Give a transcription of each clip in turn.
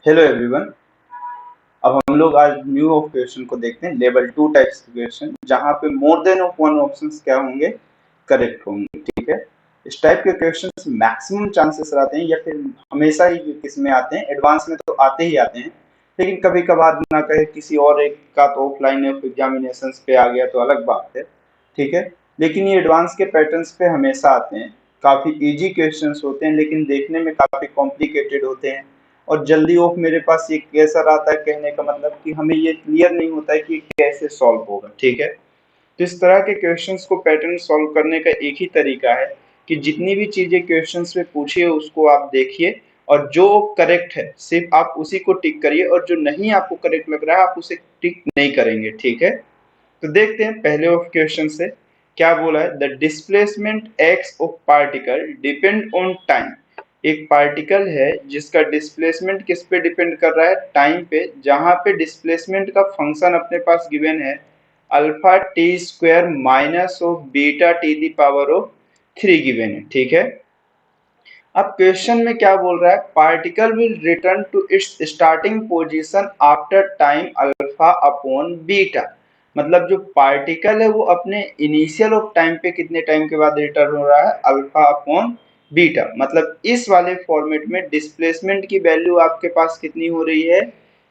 Hello everyone. अब हम लोग आज न्यू ऑफ क्वेश्चन को देखते हैं, लेवल 2 टाइप्स के क्वेश्चन, जहां पे more than of one options क्या होंगे, करेक्ट होंगे। ठीक है, इस टाइप के क्वेश्चंस मैक्सिमम चांसेस रहते हैं या फिर हमेशा ही किसमें आते हैं, एडवांस में तो आते ही आते हैं, लेकिन कभी कभार ना कहे किसी और एक का तो ऑफलाइन ऑफ एग्जामिनेशन पे आ गया तो अलग बात है। ठीक है, लेकिन ये एडवांस के पैटर्न्स पे हमेशा आते हैं। काफी इजी क्वेश्चंस होते हैं लेकिन देखने में काफी कॉम्प्लिकेटेड होते हैं। और जल्दी ऑफ मेरे पास ये कैसा रहता है, कहने का मतलब कि हमें ये क्लियर नहीं होता है कि कैसे सॉल्व होगा। ठीक है, तो इस तरह के क्वेश्चंस को पैटर्न सॉल्व करने का एक ही तरीका है कि जितनी भी चीजें क्वेश्चंस में पूछिए उसको आप देखिए और जो करेक्ट है सिर्फ आप उसी को टिक करिए, और जो नहीं आपको करेक्ट लग रहा है आप उसे टिक नहीं करेंगे। ठीक है, तो देखते हैं पहले ऑफ क्वेश्चन से क्या बोला है। The displacement x of particle depend on time. एक पार्टिकल है जिसका डिस्प्लेसमेंट किस पे डिपेंड कर रहा है, टाइम पे, जहां पे डिस्प्लेसमेंट का फंक्शन अपने पास गिवन है alpha t square minus of beta T the power of 3 given है। ठीक है, अब क्वेश्चन में क्या बोल रहा है, particle will return to its starting position after time alpha upon beta. मतलब जो पार्टिकल है वो अपने इनिशियल ऑफ टाइम पे कितने टाइम के बाद रिटर्न हो रहा है, अल्फा अपॉन बीटा। मतलब इस वाले फॉर्मेट में डिस्प्लेसमेंट की वैल्यू आपके पास कितनी हो रही है,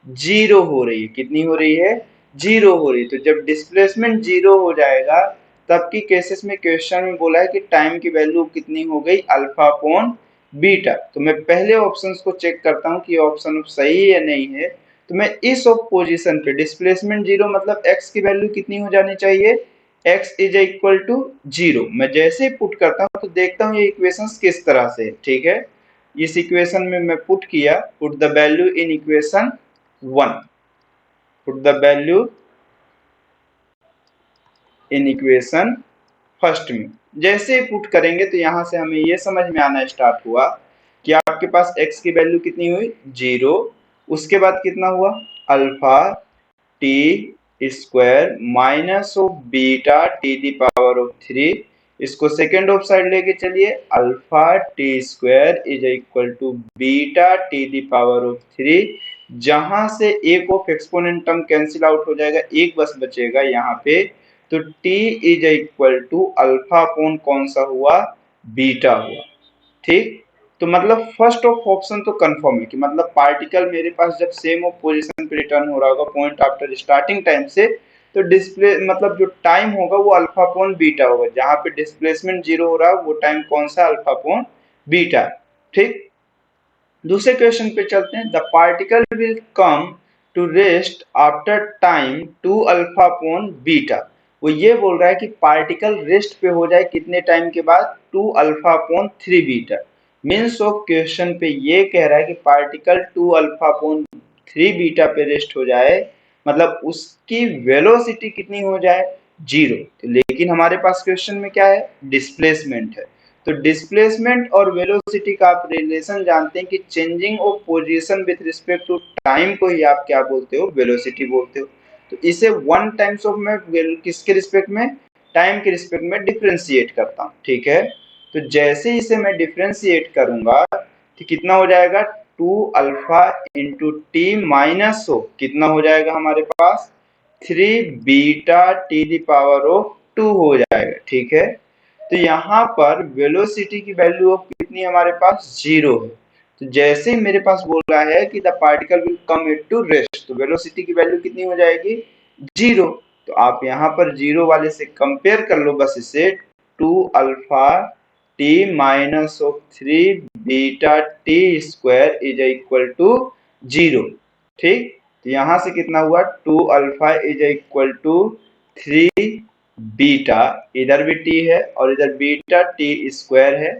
जीरो हो रही है। कितनी हो रही है, जीरो हो रही है। तो जब डिस्प्लेसमेंट जीरो हो जाएगा तब की केसेस में क्वेश्चन में बोला है कि टाइम की वैल्यू कितनी हो गई, अल्फा अपॉन बीटा। तो मैं पहले ऑप्शंस को चेक करता हूं कि ये ऑप्शन सही है या नहीं है। तो मैं इस पोजीशन पे डिस्प्लेसमेंट जीरो मतलब x की वैल्यू कितनी हो जानी चाहिए, x is equal to zero. मैं जैसे ही पुट करता हूं तो देखता हूं ये इक्वेशंस किस तरह से। ठीक है, इस इक्वेशन में मैं पुट किया, put the value in equation 1, put the value in equation first में। जैसे पुट करेंगे तो यहां से हमें ये समझ में आना स्टार्ट हुआ कि आपके पास x की वैल्यू कितनी हुई, जीरो। उसके बाद कितना हुआ, alpha t square minus of beta T the power of 3। इसको सेकेंड ऑफ साइड लेके चलिए, alpha t square is equal to beta T the power of 3। जहां से एक ऑफ एक्सपोनेंट टर्म कैंसिल आउट हो जाएगा, एक बस बचेगा यहाँ पे। तो t is equal to alpha upon कौन सा हुआ, बीटा हुआ। ठीक, तो मतलब फर्स्ट ऑफ ऑप्शन तो कंफर्म है कि मतलब पार्टिकल मेरे पास जब सेम ऑफ पोजीशन पे रिटर्न हो रहा होगा पॉइंट आफ्टर स्टार्टिंग टाइम से, तो डिस्प्ले मतलब जो टाइम होगा वो अल्फा अपॉन बीटा होगा। जहां पे डिस्प्लेसमेंट जीरो हो रहा है वो टाइम कौन सा, अल्फा अपॉन बीटा। ठीक, दूसरे क्वेश्चन पे चलते हैं। The particle will come to rest after time two alpha upon beta. वो ये बोल रहा है कि पार्टिकल रेस्ट पे हो जाए कितने टाइम के बाद, two alpha upon 3 beta. Means of question पे ये कह रहा है कि particle two alpha upon 3 beta पे रेस्ट हो जाए, मतलब उसकी वेलोसिटी कितनी हो जाए, जीरो। लेकिन हमारे पास क्वेश्चन में क्या है, डिस्प्लेसमेंट है। तो डिस्प्लेसमेंट और वेलोसिटी का आप रिलेशन जानते हैं कि changing of position with respect to time को ही आप क्या बोलते हो, वेलोसिटी बोलते हो। तो इसे वन टाइम्स ऑफ में किसके रिस्पेक्ट में, टाइम के रिस्पेक्ट में डिफरेंशिएट करता हूँ। ठीक है, तो जैसे इसे मैं डिफरेंशिएट करूंगा तो कितना हो जाएगा, two alpha into T minus O कितना हो जाएगा हमारे पास, 3 beta T the power of 2 हो जाएगा। ठीक है, तो यहाँ पर वेलोसिटी की वैल्यू ऑफ कितनी हमारे पास, जीरो है। तो जैसे ही मेरे पास बोल रहा है कि the particle will come it to rest, तो वेलोसिटी की वैल्यू कितनी हो जाएगी, जीरो। तो आप यहाँ पर जीरो वाले से कंपेयर कर लो बस इसे, two alpha t minus of 3 beta t square is equal to zero. ठीक, तो यहाँ से कितना हुआ, two alpha is equal to 3 beta, इधर भी टी है और इधर बीटा टी स्क्वायर है।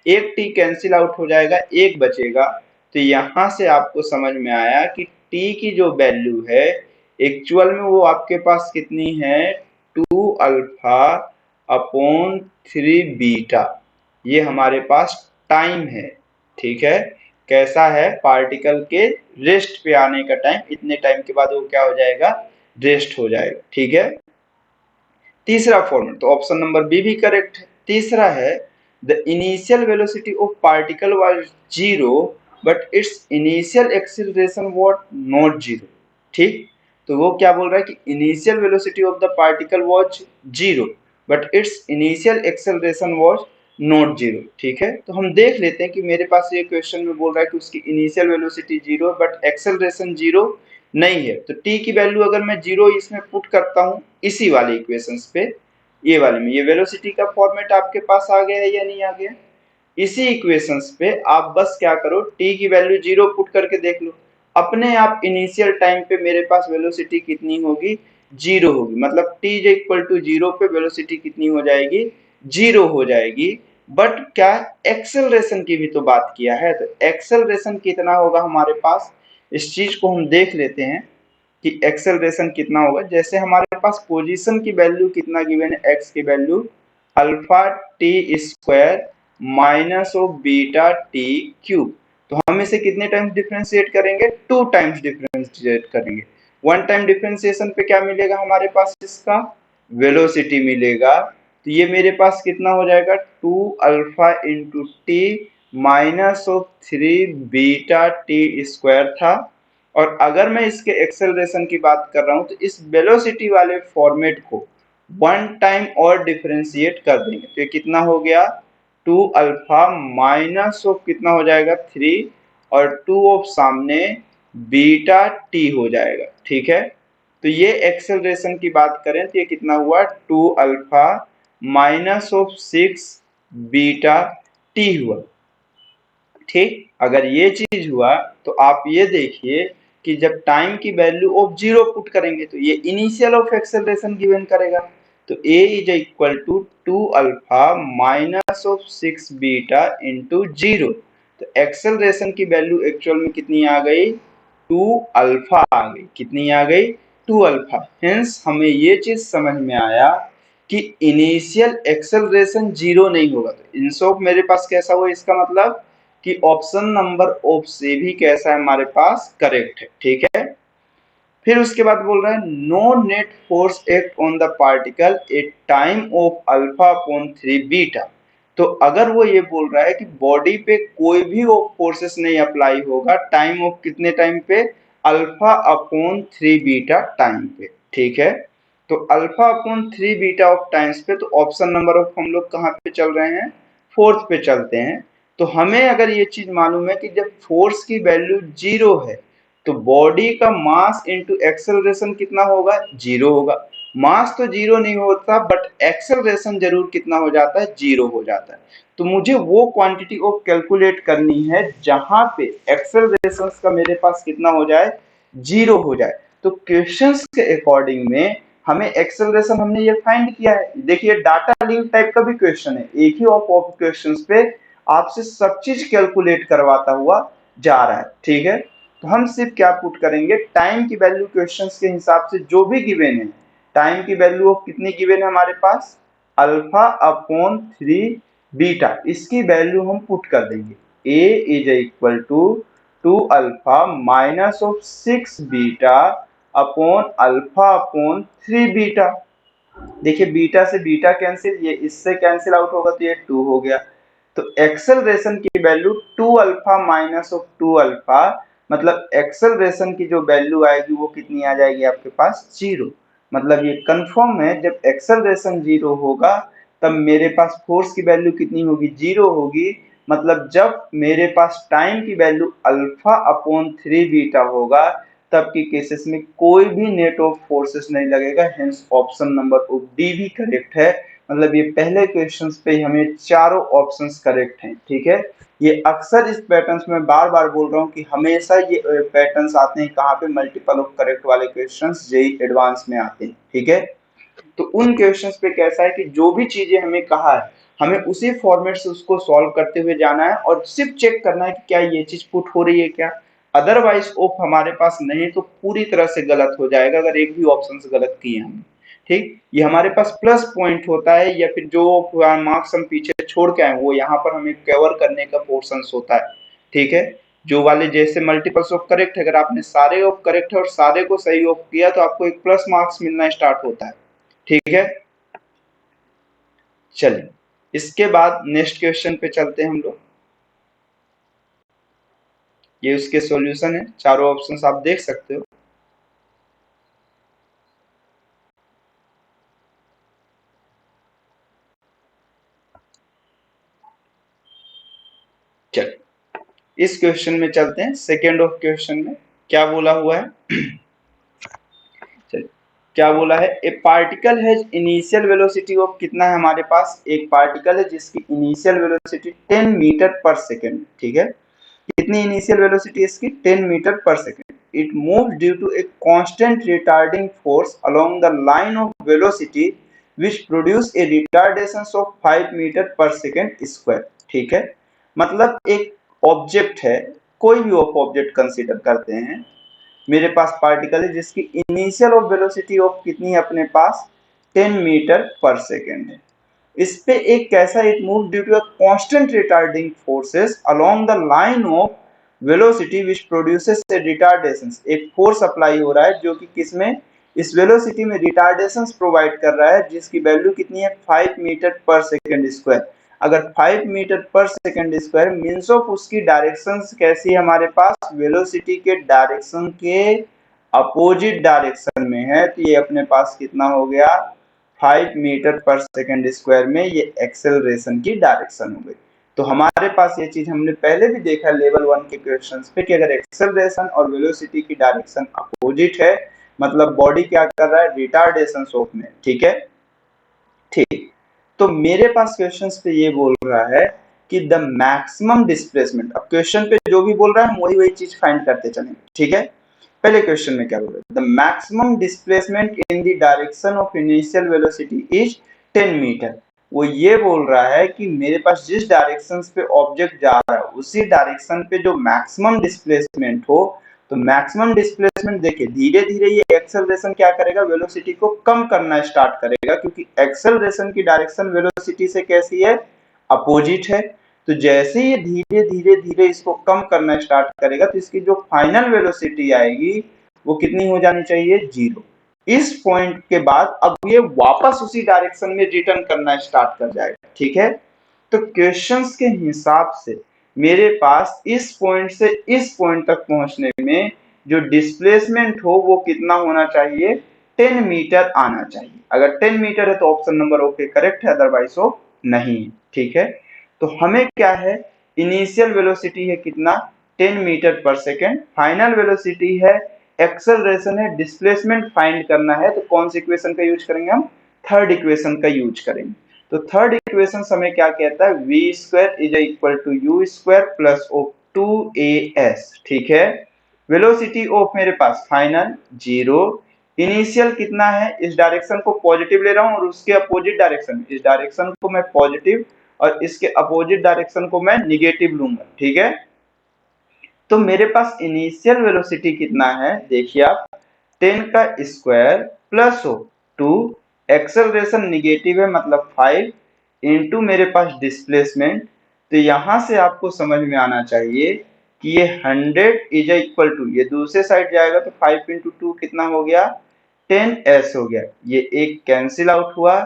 एक टी कैंसिल आउट हो जाएगा, एक बचेगा। तो यहां से आपको समझ में आया कि टी की जो वैल्यू है एक्चुअल में वो आपके पास कितनी है, टू अल्फा अपॉन 3 बीटा। ये हमारे पास टाइम है। ठीक है, कैसा है, पार्टिकल के रेस्ट पे आने का टाइम, इतने टाइम के बाद वो क्या हो जाएगा, रेस्ट हो जाएगा। ठीक है, तीसरा फॉर्मेट, तो ऑप्शन नंबर बी भी करेक्ट है। तीसरा है the initial velocity of particle was zero but it's initial acceleration was not zero. ठीक, तो वो क्या बोल रहा है कि initial velocity of the particle was zero but it's initial acceleration was not zero. ठीक है, तो हम देख लेते हैं कि मेरे पास ये क्वेश्चन में बोल रहा है कि उसकी initial velocity zero but acceleration zero नहीं है। तो टी की वैल्यू अगर मैं जीरो इसमें पुट करता हूँ इसी वाले इक्वेशंस पे, ये वाले में, ये वेलोसिटी का फॉर्मेट आपके पास आ गया है या नहीं आ गया? इसी इक्वेशंस पे आप बस क्या करो, टी की वैल्यू जीरो पुट करके देख लो, अपने आप इनिशियल टाइम पे मेरे पास वेलोसिटी कितनी होगी? जीरो होगी। मतलब t is equal to zero पे वेलोसिटी कितनी हो जाएगी? जीरो हो जाएगी। बट क्या एक्सेलरेशन की भी तो बात किया है, तो एक्सेलरेशन कितना होगा हमारे पास, इस चीज को हम देख लेते हैं कि एक्सेलरेशन कितना होगा। जैसे हमारे पास पोजीशन की वैल्यू कितना गिवन है, एक्स की value alpha t square minus of beta T cube. तो हम इसे कितने टाइम्स डिफरेंशिएट करेंगे? टू टाइम्स डिफरेंशिएट करेंगे। वन टाइम डिफरेंशिएशन पे क्या मिलेगा हमारे पास? इसका वेलोसिटी मिलेगा। तो ये मेरे पास कितना हो जाएगा? Two alpha into T minus of three beta t square था। और अगर मैं इसके एक्सेलरेशन की बात कर रहा हूं तो इस वेलोसिटी वाले फॉर्मेट को वन टाइम और डिफरेंशिएट कर देंगे तो ये कितना हो गया? टू अल्फा माइनस ऑफ कितना हो जाएगा? थ्री, और टू ऑफ सामने बीटा टी हो जाएगा। ठीक है, तो ये एक्सेलरेशन की बात करें तो ये कितना हुआ? Two alpha minus of six beta t हुआ। ठीक, अगर ये चीज हुआ तो आप ये देखिए कि जब टाइम की वैल्यू ऑफ जीरो पुट करेंगे तो ये इनिशियल ऑफ एक्सेलरेशन गिवन करेगा। तो a is equal to two alpha minus of six beta into zero. तो एक्सेलरेशन की वैल्यू एक्चुअल में कितनी आ गई? टू अल्फा आ गई। कितनी आ गई? To alpha. हेंस हमें ये चीज समझ में आया कि इनिशियल एक्सेलरेशन जीरो नहीं होगा। तो इंसॉफ मेरे पास कैसा हुआ, इसका मतलब कि ऑप्शन नंबर ऑफ से भी कैसा है हमारे पास? करेक्ट है। ठीक है, फिर उसके बाद बोल रहा है no net force act on the particle at time of alpha upon three beta. तो अगर वो ये बोल रहा है कि बॉडी पे कोई भी फोर्सेस नहीं अप्लाई होगा टाइम ऑफ कितने टाइम पे? Alpha upon three beta time पे। ठीक है, तो alpha upon three beta of times पे, तो ऑप्शन नंबर ऑफ हम लोग कहाँ पे चल रहे हैं? फोर्थ पे चलते हैं। तो हमें अगर ये चीज मालूम है कि जब फोर्स की वैल्यू जीरो है तो बॉडी का मास इनटू एक्सेलरेशन कितना होगा? जीरो होगा। मास तो जीरो नहीं होता बट एक्सेलरेशन जरूर कितना हो जाता है? जीरो हो जाता है। तो मुझे वो क्वांटिटी ऑफ कैलकुलेट करनी है जहां पे एक्सेलरेशन का मेरे पास कितना हो जाए? जीरो हो जाए। तो क्वेश्चंस के अकॉर्डिंग में हमें एक्सेलरेशन हमने ये फाइंड किया है। देखिए डाटा लिंक टाइप का भी क्वेश्चन है, एक ही ऑफ क्वेश्चंस पे आपसे सब चीज कैलकुलेट करवाता हुआ जा रहा है। ठीक है, तो हम सिर्फ क्या पुट करेंगे? टाइम की वैल्यू क्वेश्चंस के हिसाब से जो भी गिवन है, टाइम की वैल्यू ऑफ कितनी गिवन है हमारे पास? अल्फा अपॉन थ्री बीटा, इसकी वैल्यू हम पुट कर देंगे। A is equal to two alpha minus of six beta upon alpha upon three beta. देखिए बीटा से बीटा कैंसिल, ये इससे कैंसिल आउट होगा तो ये टू हो गया। तो एक्सेलरेशन की value two alpha minus of two alpha, मतलब एक्सेलरेशन की जो वैल्यू आएगी वो कितनी आ जाएगी आपके पास? जीरो। मतलब ये कंफर्म है जब एक्सेलरेशन जीरो होगा तब मेरे पास फोर्स की वैल्यू कितनी होगी? जीरो होगी। मतलब जब मेरे पास टाइम की value alpha upon three beta होगा तब की केसेस में कोई भी नेट ऑफ फोर्सेस नहीं लगेगा। Hence option number of D भी करेक्ट है। मतलब ये पहले क्वेश्चंस पे हमें चारों ऑप्शंस करेक्ट हैं। ठीक है, ये अक्सर इस पैटर्न्स में बार बार बोल रहा हूँ कि हमेशा ये पैटर्न्स आते हैं कहाँ पे? मल्टीपल ऑफ करेक्ट वाले क्वेश्चंस जेईई एडवांस में आते हैं। ठीक है, तो उन क्वेश्चंस पे कैसा है कि जो भी चीजें हमें कहा है हमें उसी फॉर्मेट से उसको सॉल्व करते हुए जाना है और सिर्फ चेक करना है कि क्या ये चीज पुट हो रही है क्या। अदरवाइज ऑफ हमारे पास नहीं तो पूरी तरह से गलत हो जाएगा अगर एक भी ऑप्शन से गलत किए हमने। ठीक, ये हमारे पास प्लस पॉइंट होता है या फिर जो मार्क्स हम पीछे छोड़ के आए वो यहाँ पर हमें कवर करने का पोर्शन होता है। ठीक है, जो वाले जैसे मल्टीपल्स ऑफ करेक्ट, अगर आपने सारे ऑफ करेक्ट है और सारे को सही ऑफ किया तो आपको एक प्लस मार्क्स मिलना स्टार्ट होता है। ठीक है, चलिए इसके बाद नेक्स्ट क्वेश्चन पे चलते हैं हम लोग। ये उसके सॉल्यूशन है, चारों ऑप्शंस आप देख सकते हो। चलो इस क्वेश्चन में चलते हैं, सेकेंड ऑफ क्वेश्चन में क्या बोला हुआ है। चलिए क्या बोला है, a particle has initial velocity of, कितना है हमारे पास, एक पार्टिकल है जिसकी initial velocity 10 metre per second, ठीक है। कितनी इनिशियल वेलोसिटी इसकी, 10 metre per second. It moves due to a constant retarding force along the line of velocity which produce a retardation of 5 metre per second square, ठीक है। मतलब एक object है, कोई भी ऑब्जेक्ट कंसीडर करते हैं, मेरे पास पार्टिकल है जिसकी इनिशियल ऑफ वेलोसिटी ऑफ कितनी है अपने पास, 10 मीटर पर सेकेंड है। इस पे एक कैसा, it move due to a constant retarding forces along the line of velocity which produces a retardation, एक फोर्स अप्लाई हो रहा है जो कि किसमें, इस वेलोसिटी में रिटार्डेशंस प्रोवाइड कर रहा है, जिसकी वैल्यू कितनी है, 5 मीटर पर सेकेंड स्क्वायर। अगर 5 metre per second square means of उसकी डायरेक्शंस कैसी है हमारे पास, वेलोसिटी के डायरेक्शन के अपोजिट डायरेक्शन में है, तो ये अपने पास कितना हो गया, 5 मीटर पर सेकेंड स्क्वायर में ये एक्सेलरेशन की डायरेक्शन हो गई। तो हमारे पास ये चीज हमने पहले भी देखा लेवल 1 के क्वेश्चंस पे कि अगर एक्सेलरेशन और वेलोसिटी की डायरेक्शन अपोजिट है, मतलब बॉडी क्या कर रहा है, रिटार्डेशन ऑफ में, ठीक है। ठीक, तो मेरे पास क्वेश्चंस पे ये बोल रहा है कि द मैक्सिमम डिस्प्लेसमेंट, अब क्वेश्चन पे जो भी बोल रहा है हम वही वही चीज फाइंड करते चलेंगे, ठीक है। पहले क्वेश्चन में क्या बोल रहा है, the maximum displacement in the direction of initial velocity is 10 metre. वो ये बोल रहा है कि मेरे पास जिस डायरेक्शन पे ऑब्जेक्ट जा रहा है उसी डायरेक्शन पे जो मैक्सिमम डिस्प्लेसमेंट हो, तो मैक्सिमम डिस्प्लेसमेंट देखिए धीरे धीरे ये एक्सेलरेशन क्या करेगा, वेलोसिटी को कम करना स्टार्ट करेगा, क्योंकि एक्सेलरेशन की डायरेक्शन वेलोसिटी से कैसी है, अपोजिट है। तो जैसे ये धीरे धीरे धीरे इसको कम करना स्टार्ट करेगा, तो इसकी जो फाइनल वेलोसिटी आएगी वो कितनी हो जानी चाहिए, 0। इस पॉइंट के बाद अब ये वापस उसी डायरेक्शन में रिटर्न करना स्टार्ट कर जाएगा, ठीक है। तो क्वेश्चंस के हिसाब से मेरे पास इस पॉइंट से इस पॉइंट तक पहुंचने में जो डिस्प्लेसमेंट हो वो कितना होना चाहिए, 10 मीटर आना चाहिए। अगर 10 मीटर है तो ऑप्शन नंबर ओके करेक्ट है, अदरवाइज वो नहीं, ठीक है। तो हमें क्या है, इनिशियल वेलोसिटी है कितना, 10 metre per second, final velocity है, एक्सेलरेशन है, डिस्प्लेसमेंट फाइंड करना है, तो कौन सी इक्वेशन का यूज करेंगे हम, थर्ड इक्वेशन का यूज करेंगे। तो थर्ड इक्वेशन हमें क्या कहता है, v square is equal to u square plus of 2as, ठीक है। वेलोसिटी ऑफ मेरे पास फाइनल 0, इनिशियल कितना है, इस डायरेक्शन को पॉजिटिव ले रहा हूं और उसके अपोजिट डायरेक्शन, इस डायरेक्शन को मैं पॉजिटिव और इसके अपोजिट डायरेक्शन को मैं निगेटिव लूंगा, ठीक है। तो मेरे पास इनिशियल वेलोसिटी कितना है, देखिए आप 10 का स्क्वायर प्लस हो 2, एक्सेलरेशन निगेटिव है मतलब 5 इंटू मेरे पास डिस्प्लेसमेंट। तो यहां से आपको समझ में आना चाहिए कि ये 100 इज इक्वल टू, ये दूसरे साइड जाएगा तो 5 इंटू 2 कितना हो गया, 10s हो गया, ये एक कैंसिल आउट हुआ,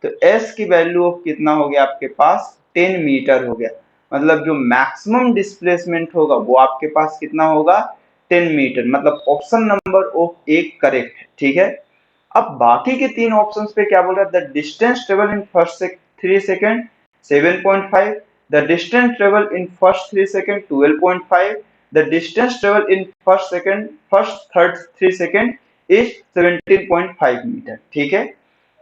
तो s की वैल्यू ऑफ कितना हो गया आपके पास, 10 मीटर हो गया। मतलब जो मैक्सिमम डिस्प्लेसमेंट होगा वो आपके पास कितना होगा, 10 मीटर, मतलब ऑप्शन नंबर ऑफ एक करेक्ट है, ठीक है। अब बाकी के तीन ऑप्शंस पे क्या बोल रहा है, the distance travel in first 3 second 7.5, the distance travel in first 3 second 12.5, the distance travel in first third 3 second is 17.5 metre, ठीक है।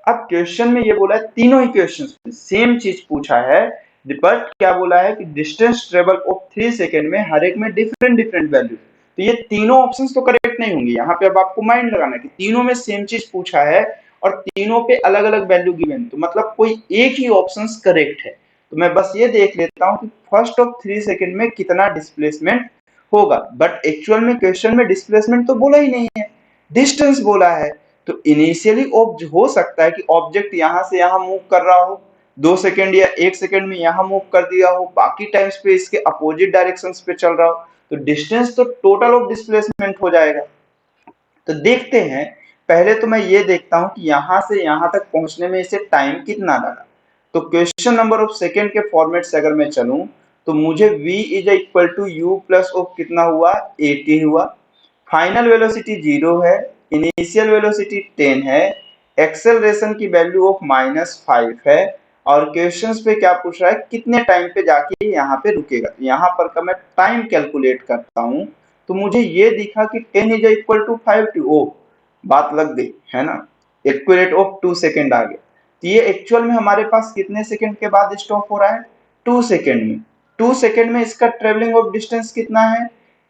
अब क्वेश्चन में ये बोला है, तीनों ही क्वेश्चन सेम चीज पूछा है, बट क्या बोला है कि डिस्टेंस ट्रेवल ऑफ 3 सेकंड में हर एक में डिफरेंट डिफरेंट वैल्यू, तो ये तीनों ऑप्शंस तो करेक्ट नहीं होंगे। यहाँ पे अब आपको माइंड लगाना है कि तीनों में सेम चीज पूछा है और तीनों पे अलग अलग वैल्यू गिवन, तो मतलब कोई एक ही ऑप्शंस करेक्ट है। तो मैं बस ये देख लेता हूँ कि फर्स्ट ऑफ 3 सेकंड में कितना डिस्प्लेसमेंट होगा, बट एक्चुअल में क्वेश्चन में डिस्प्लेसमेंट तो बोला ही नहीं है, डिस्टेंस बोला है। तो इनिशियली हो सकता है कि ऑब्जेक्ट यहां से यहां मूव कर रहा हो, 2 सेकंड या 1 सेकंड में यहां मूव कर दिया हो, बाकी टाइम्स पे इसके अपोजिट डायरेक्शंस पे चल रहा हो, तो डिस्टेंस तो टोटल ऑफ डिस्प्लेसमेंट हो जाएगा। तो देखते हैं, पहले तो मैं ये देखता हूं कि यहां से यहां तक पहुंचने में इसे टाइम कितना लगा। तो क्वेश्चन नंबर ऑफ सेकंड के फॉर्मेट से अगर मैं चलूं, तो मुझे v is equal to u plus o कितना हुआ 80 हुआ। फाइनल वेलोसिटी 0 है, इनिशियल वेलोसिटी 10 है, एक्सेलरेशन की वैल्यू ऑफ -5 है और क्वेश्चंस पे क्या पूछ रहा है कितने टाइम पे जाके यहाँ पे रुकेगा। यहाँ पर का मैं टाइम कैलकुलेट करता हूँ तो मुझे ये दिखा कि 10 is equal to 5 two o, बात लग गई है ना, एक्यूरेट ऑफ 2 सेकेंड आ गया। तो ये एक्चुअल में हमारे पास कितने सेकेंड के बाद स्टॉप हो रहा है 2 सेकेंड में। 2 सेकेंड में इसका ट्रेवलिंग ऑफ डिस्टेंस कितना है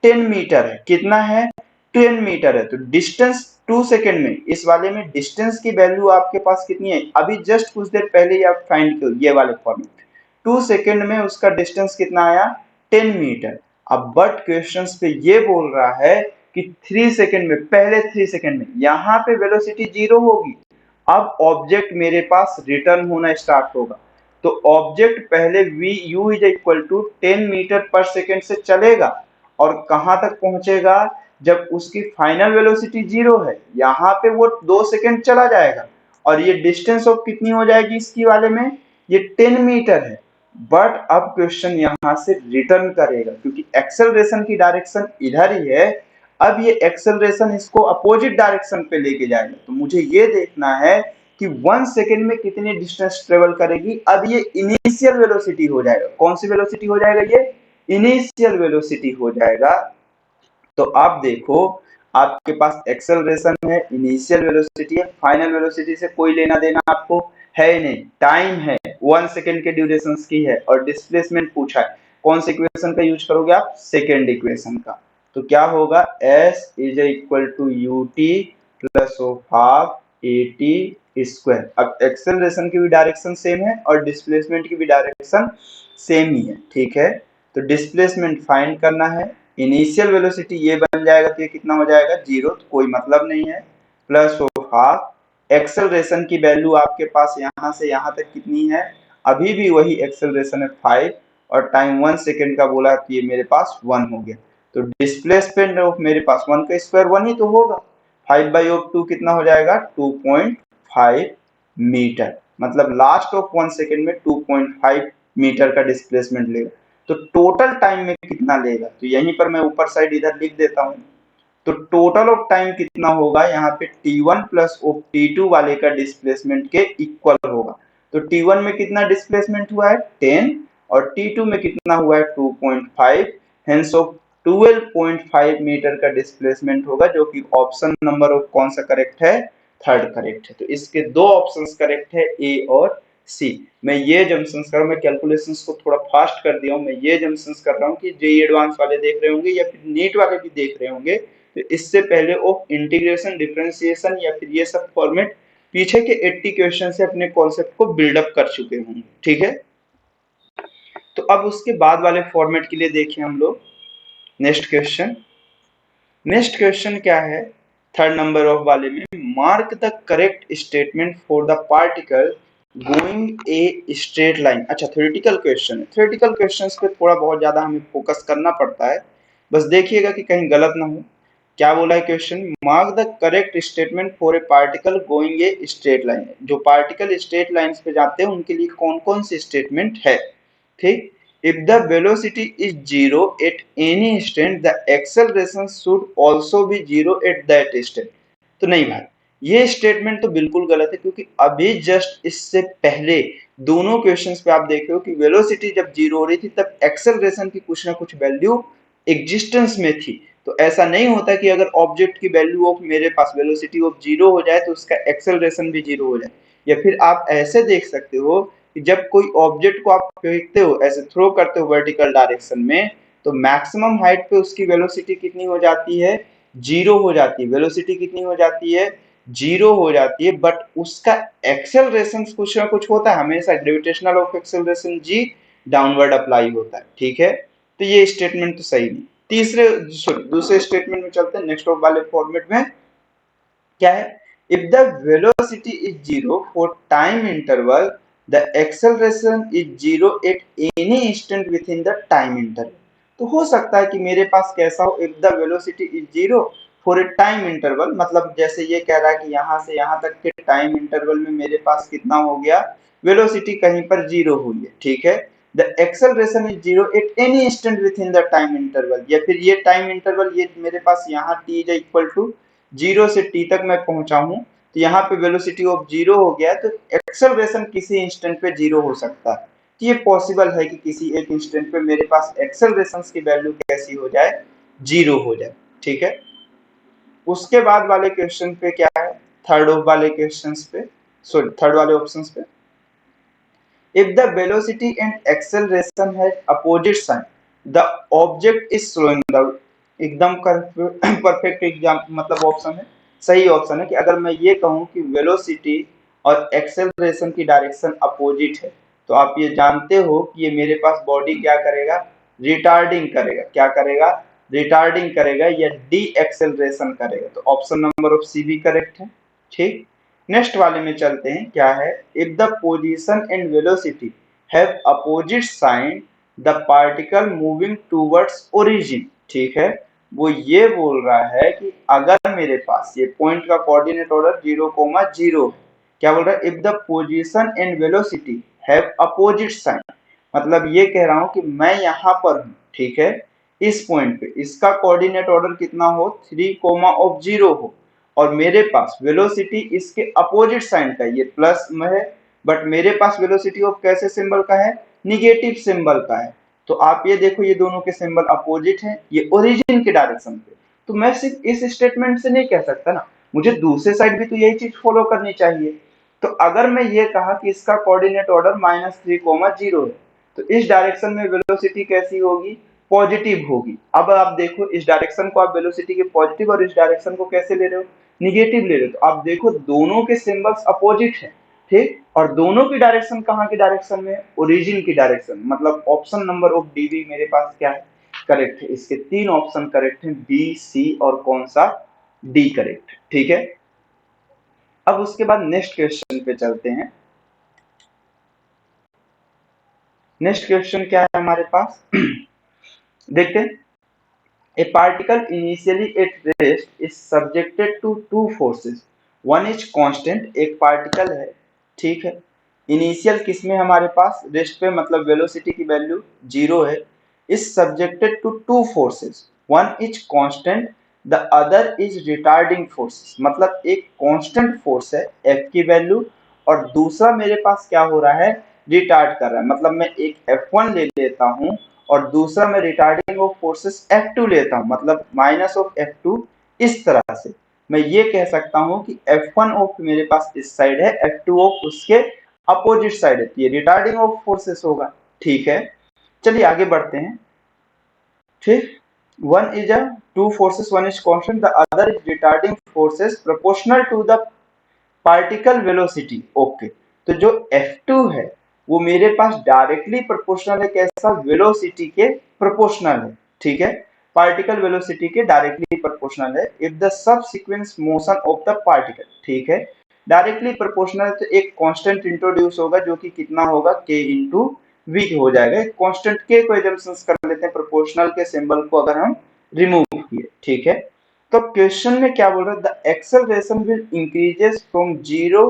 10 मीटर है। कितना है 10 मीटर है। तो डिस्टेंस 2 सेकेंड में, इस वाले में डिस्टेंस की वैल्यू आपके पास कितनी है, अभी जस्ट कुछ देर पहले ही आप फाइंड करो ये वाले फॉर्मेट 2 सेकेंड में उसका डिस्टेंस कितना आया 10 मीटर। अब बट क्वेश्चंस पे ये बोल रहा है कि 3 सेकेंड में, पहले 3 सेकेंड में यहाँ पे वेलोसिटी 0 होगी। अब ऑब्जेक्ट मेरे पास रिटर्न होना स्टार्ट होगा। तो ऑब्जेक्ट पहले v u is equal to 10 metre per second से चलेगा और कहां तक पहुंचेगा, जब उसकी फाइनल वेलोसिटी 0 है यहाँ पे वो 2 सेकेंड चला जाएगा और ये डिस्टेंस ऑफ कितनी हो जाएगी इसकी वाले में, ये 10 मीटर है। बट अब क्वेश्चन यहाँ से रिटर्न करेगा क्योंकि एक्सेलरेशन की डायरेक्शन इधर ही है। अब ये एक्सेलरेशन इसको अपोजिट डायरेक्शन पे लेके जाएगा। तो मुझे ये देखना है कि 1 सेकेंड में कितनी डिस्टेंस ट्रेवल करेगी। अब ये इनिशियल वेलोसिटी हो जाएगा। कौन सी वेलोसिटी हो जाएगा, ये इनिशियल वेलोसिटी हो जाएगा। तो आप देखो आपके पास एक्सेलरेशन है, इनिशियल वेलोसिटी है, फाइनल वेलोसिटी से कोई लेना देना आपको है ही नहीं। टाइम है 1 सेकेंड के ड्यूरेशन की है और डिस्प्लेसमेंट पूछा है। कौन से इक्वेशन का यूज करोगे आप, सेकेंड इक्वेशन का। तो क्या होगा s is equal to U T plus of half A T square. अब एक्सेलरेशन की भी डायरेक्शन सेम है और डिस्प्लेसमेंट की भी डायरेक्शन सेम ही है, ठीक है। तो डिस्प्लेसमेंट फाइंड करना है, इनिशियल वेलोसिटी ये बन जाएगा तो ये कितना हो जाएगा 0, तो कोई मतलब नहीं है, प्लस ऑफ हाफ एक्सेलरेशन की वैल्यू आपके पास यहाँ से यहाँ तक कितनी है, अभी भी वही एक्सेलरेशन है 5 और टाइम 1 सेकेंड का बोला कि ये मेरे पास 1 हो गया। तो डिस्प्लेसमेंट ऑफ मेरे पास 1 का स्क्वायर 1 ही तो होगा। 5/2 कितना हो जाएगा 2.5 मीटर, मतलब लास्ट ऑफ 1 सेकेंड में 2.5 मीटर का डिस्प्लेसमेंट लेगा। तो टोटल टाइम में कितना लेगा, तो यहीं पर मैं ऊपर साइड इधर लिख देता हूं। तो टोटल ऑफ टाइम कितना होगा, यहाँ पे t1 प्लस ऑफ t2 वाले का डिस्प्लेसमेंट के इक्वल होगा। तो t1 में कितना डिस्प्लेसमेंट हुआ है 10 और t2 में कितना हुआ है 2.5, हेंस ऑफ 12.5 मीटर का डिस्प्लेसमेंट होगा, जो कि ऑप्शन नंबर ऑफ कौन सा करेक्ट है, थर्ड करेक्ट है। तो इसके दो ऑप्शंस करेक्ट है, ए और सी। मैं ये जंक्शंस कर रहा हूँ, मैं कैलकुलेशंस को थोड़ा फास्ट कर दिया हूँ। मैं ये जंक्शंस कर रहा हूँ कि जेईई एडवांस वाले देख रहे होंगे या फिर नीट वाले भी देख रहे होंगे, तो इससे पहले वो इंटीग्रेशन, डिफरेंशिएशन या फिर ये सब फॉर्मेट पीछे के 80 क्वेश्चन से अपने कॉन्सेप्ट को बिल्डअप कर चुके होंगे, ठीक है। तो अब उसके बाद वाले फॉर्मेट के लिए देखिए हम लोग नेक्स्ट क्वेश्चन। नेक्स्ट क्वेश्चन क्या है, थर्ड नंबर ऑफ वाले में, mark the correct statement for the particle going a straight line. अच्छा, थ्योरेटिकल क्वेश्चन है। थ्योरेटिकल क्वेश्चंस पे थोड़ा बहुत ज्यादा हमें फोकस करना पड़ता है, बस देखिएगा कि कहीं गलत ना हो। क्या बोला है question, mark the correct statement for a particle going a straight line. जो पार्टिकल स्ट्रेट लाइंस पे जाते हैं उनके लिए कौन कौन सी स्टेटमेंट है, ठीक। If the velocity is 0 at any instant, the acceleration should also be 0 at that instant। तो नहीं भाई, ये स्टेटमेंट तो बिल्कुल गलत है, क्योंकि अभी जस्ट इससे पहले दोनों क्वेश्चंस पे आप देख रहे हो कि वेलोसिटी जब 0 हो रही थी तब एक्सेलरेशन की कुछ ना कुछ वैल्यू एग्जिस्टेंस में थी। तो ऐसा नहीं होता कि अगर ऑब्जेक्ट की वैल्यू ऑफ मेरे पास वेलोसिटी ऑफ 0 हो जाए तो उसका एक्सेलरेशन भी 0 हो जाए। या फिर आप ऐसे देख सकते हो कि जब कोई ऑब्जेक्ट को आप फेंकते हो, ऐसे थ्रो करते हो वर्टिकल डायरेक्शन में, तो मैक्सिमम हाइट पे उसकी वेलोसिटी कितनी हो जाती है, 0 हो जाती है। वेलोसिटी कितनी हो जाती है, 0 हो जाती है, बट उसका एक्सेलरेशन कुछ ना कुछ होता है हमेशा। Gravitational of acceleration g downward apply होता है, ठीक है। तो ये स्टेटमेंट तो सही नहीं। दूसरे स्टेटमेंट में चलते हैं, नेक्स्ट वाले फॉर्मेट में क्या है, if the velocity is 0 for time interval, the acceleration is 0 at any instant within the time interval। तो हो सकता है कि मेरे पास कैसा हो, if the velocity is 0 for a time interval, मतलब जैसे ये कह रहा है कि यहाँ से यहाँ तक के टाइम इंटरवल में मेरे पास कितना हो गया, वेलोसिटी कहीं पर 0 हुई है, ठीक है। The acceleration is zero at any instant with in the time interval, या फिर ये टाइम इंटरवल ये मेरे पास यहाँ t इज इक्वल टू 0 से t तक मैं पहुंचा हूं, तो यहाँ पे वेलोसिटी ऑफ 0 हो गया, तो एक्सेलरेशन किसी इंस्टेंट पे 0 हो सकता है। तो ये पॉसिबल है कि किसी एक इंस्टेंट पे मेरे पास एक्सेलरेशन की वैल्यू कैसी हो जाए, 0 हो जाए। ठीक है, उसके बाद वाले क्वेश्चन पे क्या है, थर्ड वाले क्वेश्चन पे, सॉरी थर्ड वाले ऑप्शन पे, if the velocity and acceleration has opposite sign the object is slowing down। एकदम परफेक्ट एग्जाम मतलब ऑप्शन है, सही ऑप्शन है कि अगर मैं ये कहूं कि वेलोसिटी और एक्सेलरेशन की डायरेक्शन अपोजिट है, तो आप ये जानते हो कि ये मेरे पास बॉडी क्या करेगा, रिटार्डिंग करेगा। क्या करेगा, रिटार्डिंग करेगा या डी एक्सेलरेशन करेगा। तो ऑप्शन नंबर ऑफ सी भी करेक्ट है। ठीक, नेक्स्ट वाले में चलते हैं, क्या है, if the position and velocity have opposite sign the particle moving towards origin. ठीक है, वो ये बोल रहा है कि अगर मेरे पास ये पॉइंट का कोऑर्डिनेट ऑर्डर 0,0 है, क्या बोल रहा है, if the position and velocity have opposite sign, मतलब ये कह रहा हूं कि मैं यहां पर हूं, ठीक है, इस पॉइंट पे इसका कोऑर्डिनेट ऑर्डर कितना हो, 3,0 हो, और मेरे पास वेलोसिटी इसके अपोजिट साइन का, ये प्लस में है, बट मेरे पास वेलोसिटी ऑफ कैसे सिंबल का है, निगेटिव सिंबल का है। तो आप ये देखो ये दोनों के सिंबल अपोजिट हैं, ये ओरिजिन के डायरेक्शन पे। तो मैं सिर्फ इस स्टेटमेंट से नहीं कह सकता ना, मुझे दूसरे साइड भी तो यही चीज फॉलो करनी चाहिए। तो अगर मैं ये कहा कि इसका कोऑर्डिनेट ऑर्डर -3,0 है, तो इस डायरेक्शन में वेलोसिटी कैसी होगी, पॉजिटिव होगी। अब आप देखो इस डायरेक्शन को आप वेलोसिटी के पॉजिटिव और इस डायरेक्शन को कैसे ले रहे हो, निगेटिव ले रहे हो। तो आप देखो दोनों के सिंबल्स अपोजिट है, ठीक, और दोनों की डायरेक्शन कहाँ की डायरेक्शन में, ओरिजिन की डायरेक्शन। मतलब ऑप्शन नंबर ऑफ डी भी मेरे पास क्या है, करेक्ट है। इसके तीन ऑप्शन करेक्ट हैं, बी, सी और कौन सा, डी करेक्ट। ठीक है, अब उसके बाद नेक्स्ट क्वेश्चन पे चलते हैं। नेक्स्ट क्वेश्चन क्या है हमारे पास देखते हैं। A particle initially at rest is subjected to two forces. One is constant, एक पार्टिकल है, ठीक है, इनिशियल किसमें हमारे पास, रेस्ट पे, मतलब वेलोसिटी की वैल्यू 0 है, is subjected to two forces. One is constant, the other is retarding forces। मतलब एक कांस्टेंट फोर्स है F की वैल्यू, और दूसरा मेरे पास क्या हो रहा है, रिटार्ड कर रहा है। मतलब मैं एक F1 ले लेता हूं और दूसरा मैं रिटार्डिंग ऑफ फोर्सेस F2 लेता हूं, मतलब माइनस ऑफ F2। इस तरह से मैं ये कह सकता हूं कि F1 ऑफ मेरे पास इस साइड है, F2 ऑफ उसके अपोजिट साइड है, ये रिटार्डिंग ऑफ फोर्सेस होगा। ठीक है, चलिए आगे बढ़ते हैं। ठीक, one is a two forces, one is constant, the other is retarding forces proportional to the particle velocity. Okay, तो जो F2 है वो मेरे पास डायरेक्टली प्रोपोर्शनल है, कैसा, वेलोसिटी के प्रोपोर्शनल है। ठीक है, पार्टिकल वेलोसिटी के डायरेक्टली प्रोपोर्शनल है if the subsequence motion of the particle. ठीक है, डायरेक्टली प्रोपोर्शनल है, तो एक कांस्टेंट इंट्रोड्यूस होगा जो कि कितना होगा, k इंटू वी हो जाएगा। कांस्टेंट k को एजम्पशंस कर लेते हैं, प्रोपोर्शनल के सिंबल को अगर हम रिमूव किए। ठीक है, तो क्वेश्चन में क्या बोल रहा है, the acceleration will increases from 0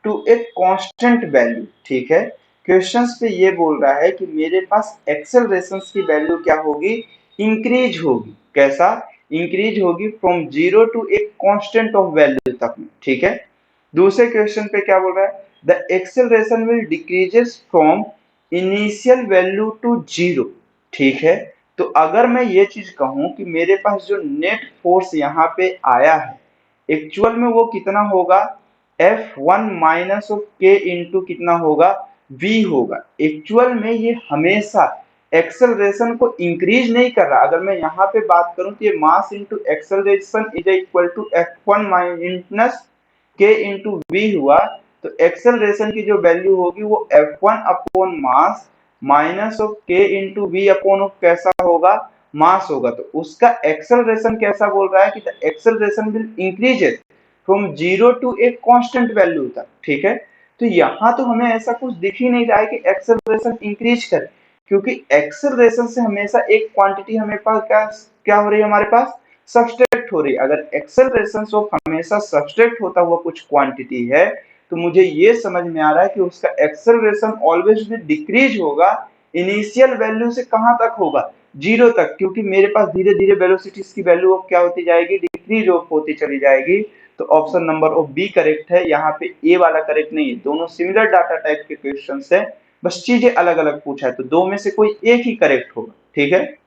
to a constant value. ठीक है, क्वेश्चंस पे ये बोल रहा है कि मेरे पास एक्सेलरेशन की वैल्यू क्या होगी, इंक्रीज होगी। कैसा, इंक्रीज होगी from 0 to a constant of value तक में। ठीक है, दूसरे क्वेश्चन पे क्या बोल रहा है, the acceleration will decreases from initial value to 0। ठीक है, तो अगर मैं ये चीज कहूं कि मेरे पास जो नेट फोर्स यहाँ पे आया है एक्चुअल में वो कितना होगा, F1 minus of K into कितना होगा, V होगा। एक्चुअल में ये हमेशा एक्सेलरेशन को इंक्रीज नहीं कर रहा। अगर मैं यहाँ पे बात करूं तो ये mass into acceleration is equal to F1 minus K into V हुआ, तो एक्सेलरेशन की जो वैल्यू होगी वो F1 upon mass minus of K into v upon of कैसा होगा, मास होगा। तो उसका एक्सेलरेशन कैसा बोल रहा है कि the acceleration will increases from 0 to a constant value तक। ठीक है, तो यहाँ तो हमें ऐसा कुछ दिख ही नहीं रहा है कि एक्सेलरेशन इंक्रीज करे, क्योंकि एक्सेलरेशन से हमेशा एक क्वांटिटी हमें पास क्या हो रही है, हमारे पास सब्सट्रैक्ट हो रही है। अगर एक्सेलरेशन ऑफ हमेशा सब्सट्रैक्ट होता हुआ कुछ क्वांटिटी है, तो मुझे ये समझ में आ रहा है कि उसका एक्सेलरेशन ऑलवेज भी डिक्रीज होगा इनिशियल वैल्यू से कहां तक होगा, 0 तक, क्योंकि मेरे पास धीरे धीरे वेलोसिटीज की वैल्यू क्या होती जाएगी, डिक्रीज होती चली जाएगी। तो option number of B correct है, यहाँ पे ए वाला करेक्ट नहीं है। दोनों सिमिलर डाटा टाइप के क्वेश्चन है, बस चीजें अलग अलग पूछा है, तो दो में से कोई एक ही करेक्ट होगा। ठीक है,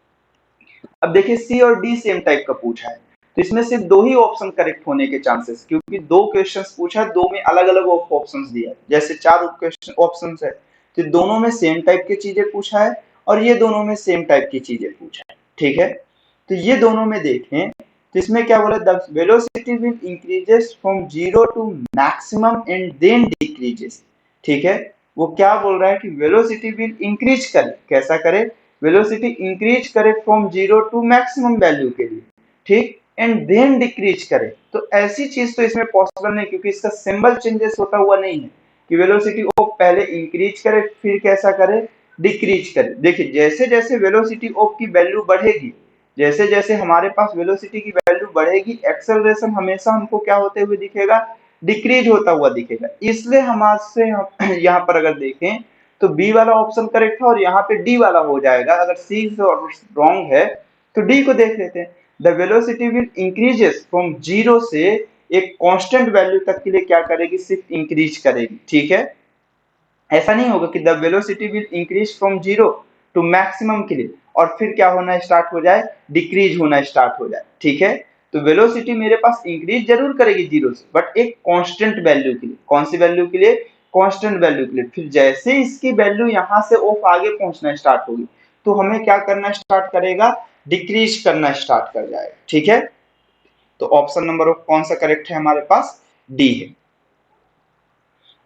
अब देखिए सी और डी सेम टाइप का पूछा है, तो इसमें सिर्फ दो ही ऑप्शन करेक्ट होने के चांसेस, क्योंकि दो क्वेश्चंस पूछा है, दो में अलग अलग ऑप्शंस दिया है। जैसे चार क्वेश्चन ऑप्शंस है, तो दोनों में सेम टाइप की चीजें पूछा है, और ये दोनों में सेम टाइप की चीजें पूछा है। ठीक है, तो ये दोनों में देखें तो इसमें क्या बोला, the velocity will increases from 0 to maximum and then decreases. ठीक है, वो क्या बोल रहा है कि वेलोसिटी विल इंक्रीज करे, कैसा करे, वेलोसिटी इंक्रीज करे फ्रॉम 0 टू मैक्सिमम वैल्यू के लिए, ठीक, एंड देन डिक्रीज करे। तो ऐसी चीज तो इसमें पॉसिबल नहीं, क्योंकि इसका सिंबल चेंजेस होता हुआ नहीं है कि वेलोसिटी ऑफ पहले इंक्रीज करे फिर कैसा करे, डिक्रीज करे। देखिए जैसे जैसे वेलोसिटी ऑफ की वैल्यू बढ़ेगी, जैसे जैसे हमारे पास वेलोसिटी की वैल्यू बढ़ेगी, एक्सेलरेशन हमेशा हमको क्या होते हुए दिखेगा, डिक्रीज होता हुआ दिखेगा। इसलिए हमारे यहाँ पर अगर देखें तो बी वाला ऑप्शन करेक्ट है, और यहाँ पे डी वाला हो जाएगा। अगर सी रॉन्ग है तो डी को देख लेते हैं। The velocity will increases from 0 से एक कांस्टेंट वैल्यू तक के लिए क्या करेगी, सिर्फ इंक्रीज करेगी। ठीक है, ऐसा नहीं होगा कि the velocity will increase from 0 to maximum के लिए और फिर क्या होना स्टार्ट हो जाए, डिक्रीज होना स्टार्ट हो जाए। ठीक है, तो वेलोसिटी मेरे पास इंक्रीज जरूर करेगी 0 से, बट एक कांस्टेंट वैल्यू के लिए। कौन सी वैल्यू के लिए, कांस्टेंट वैल्यू के लिए। फिर जैसे इसकी वैल्यू यहां से ऑफ आगे पहुंचना स्टार्ट होगी, तो हमें क्या करना स्टार्ट करेगा, डिक्रीज करना स्टार्ट कर जाएगा। ठीक है, तो ऑप्शन नंबर ऑफ कौन सा करेक्ट है हमारे पास, डी है।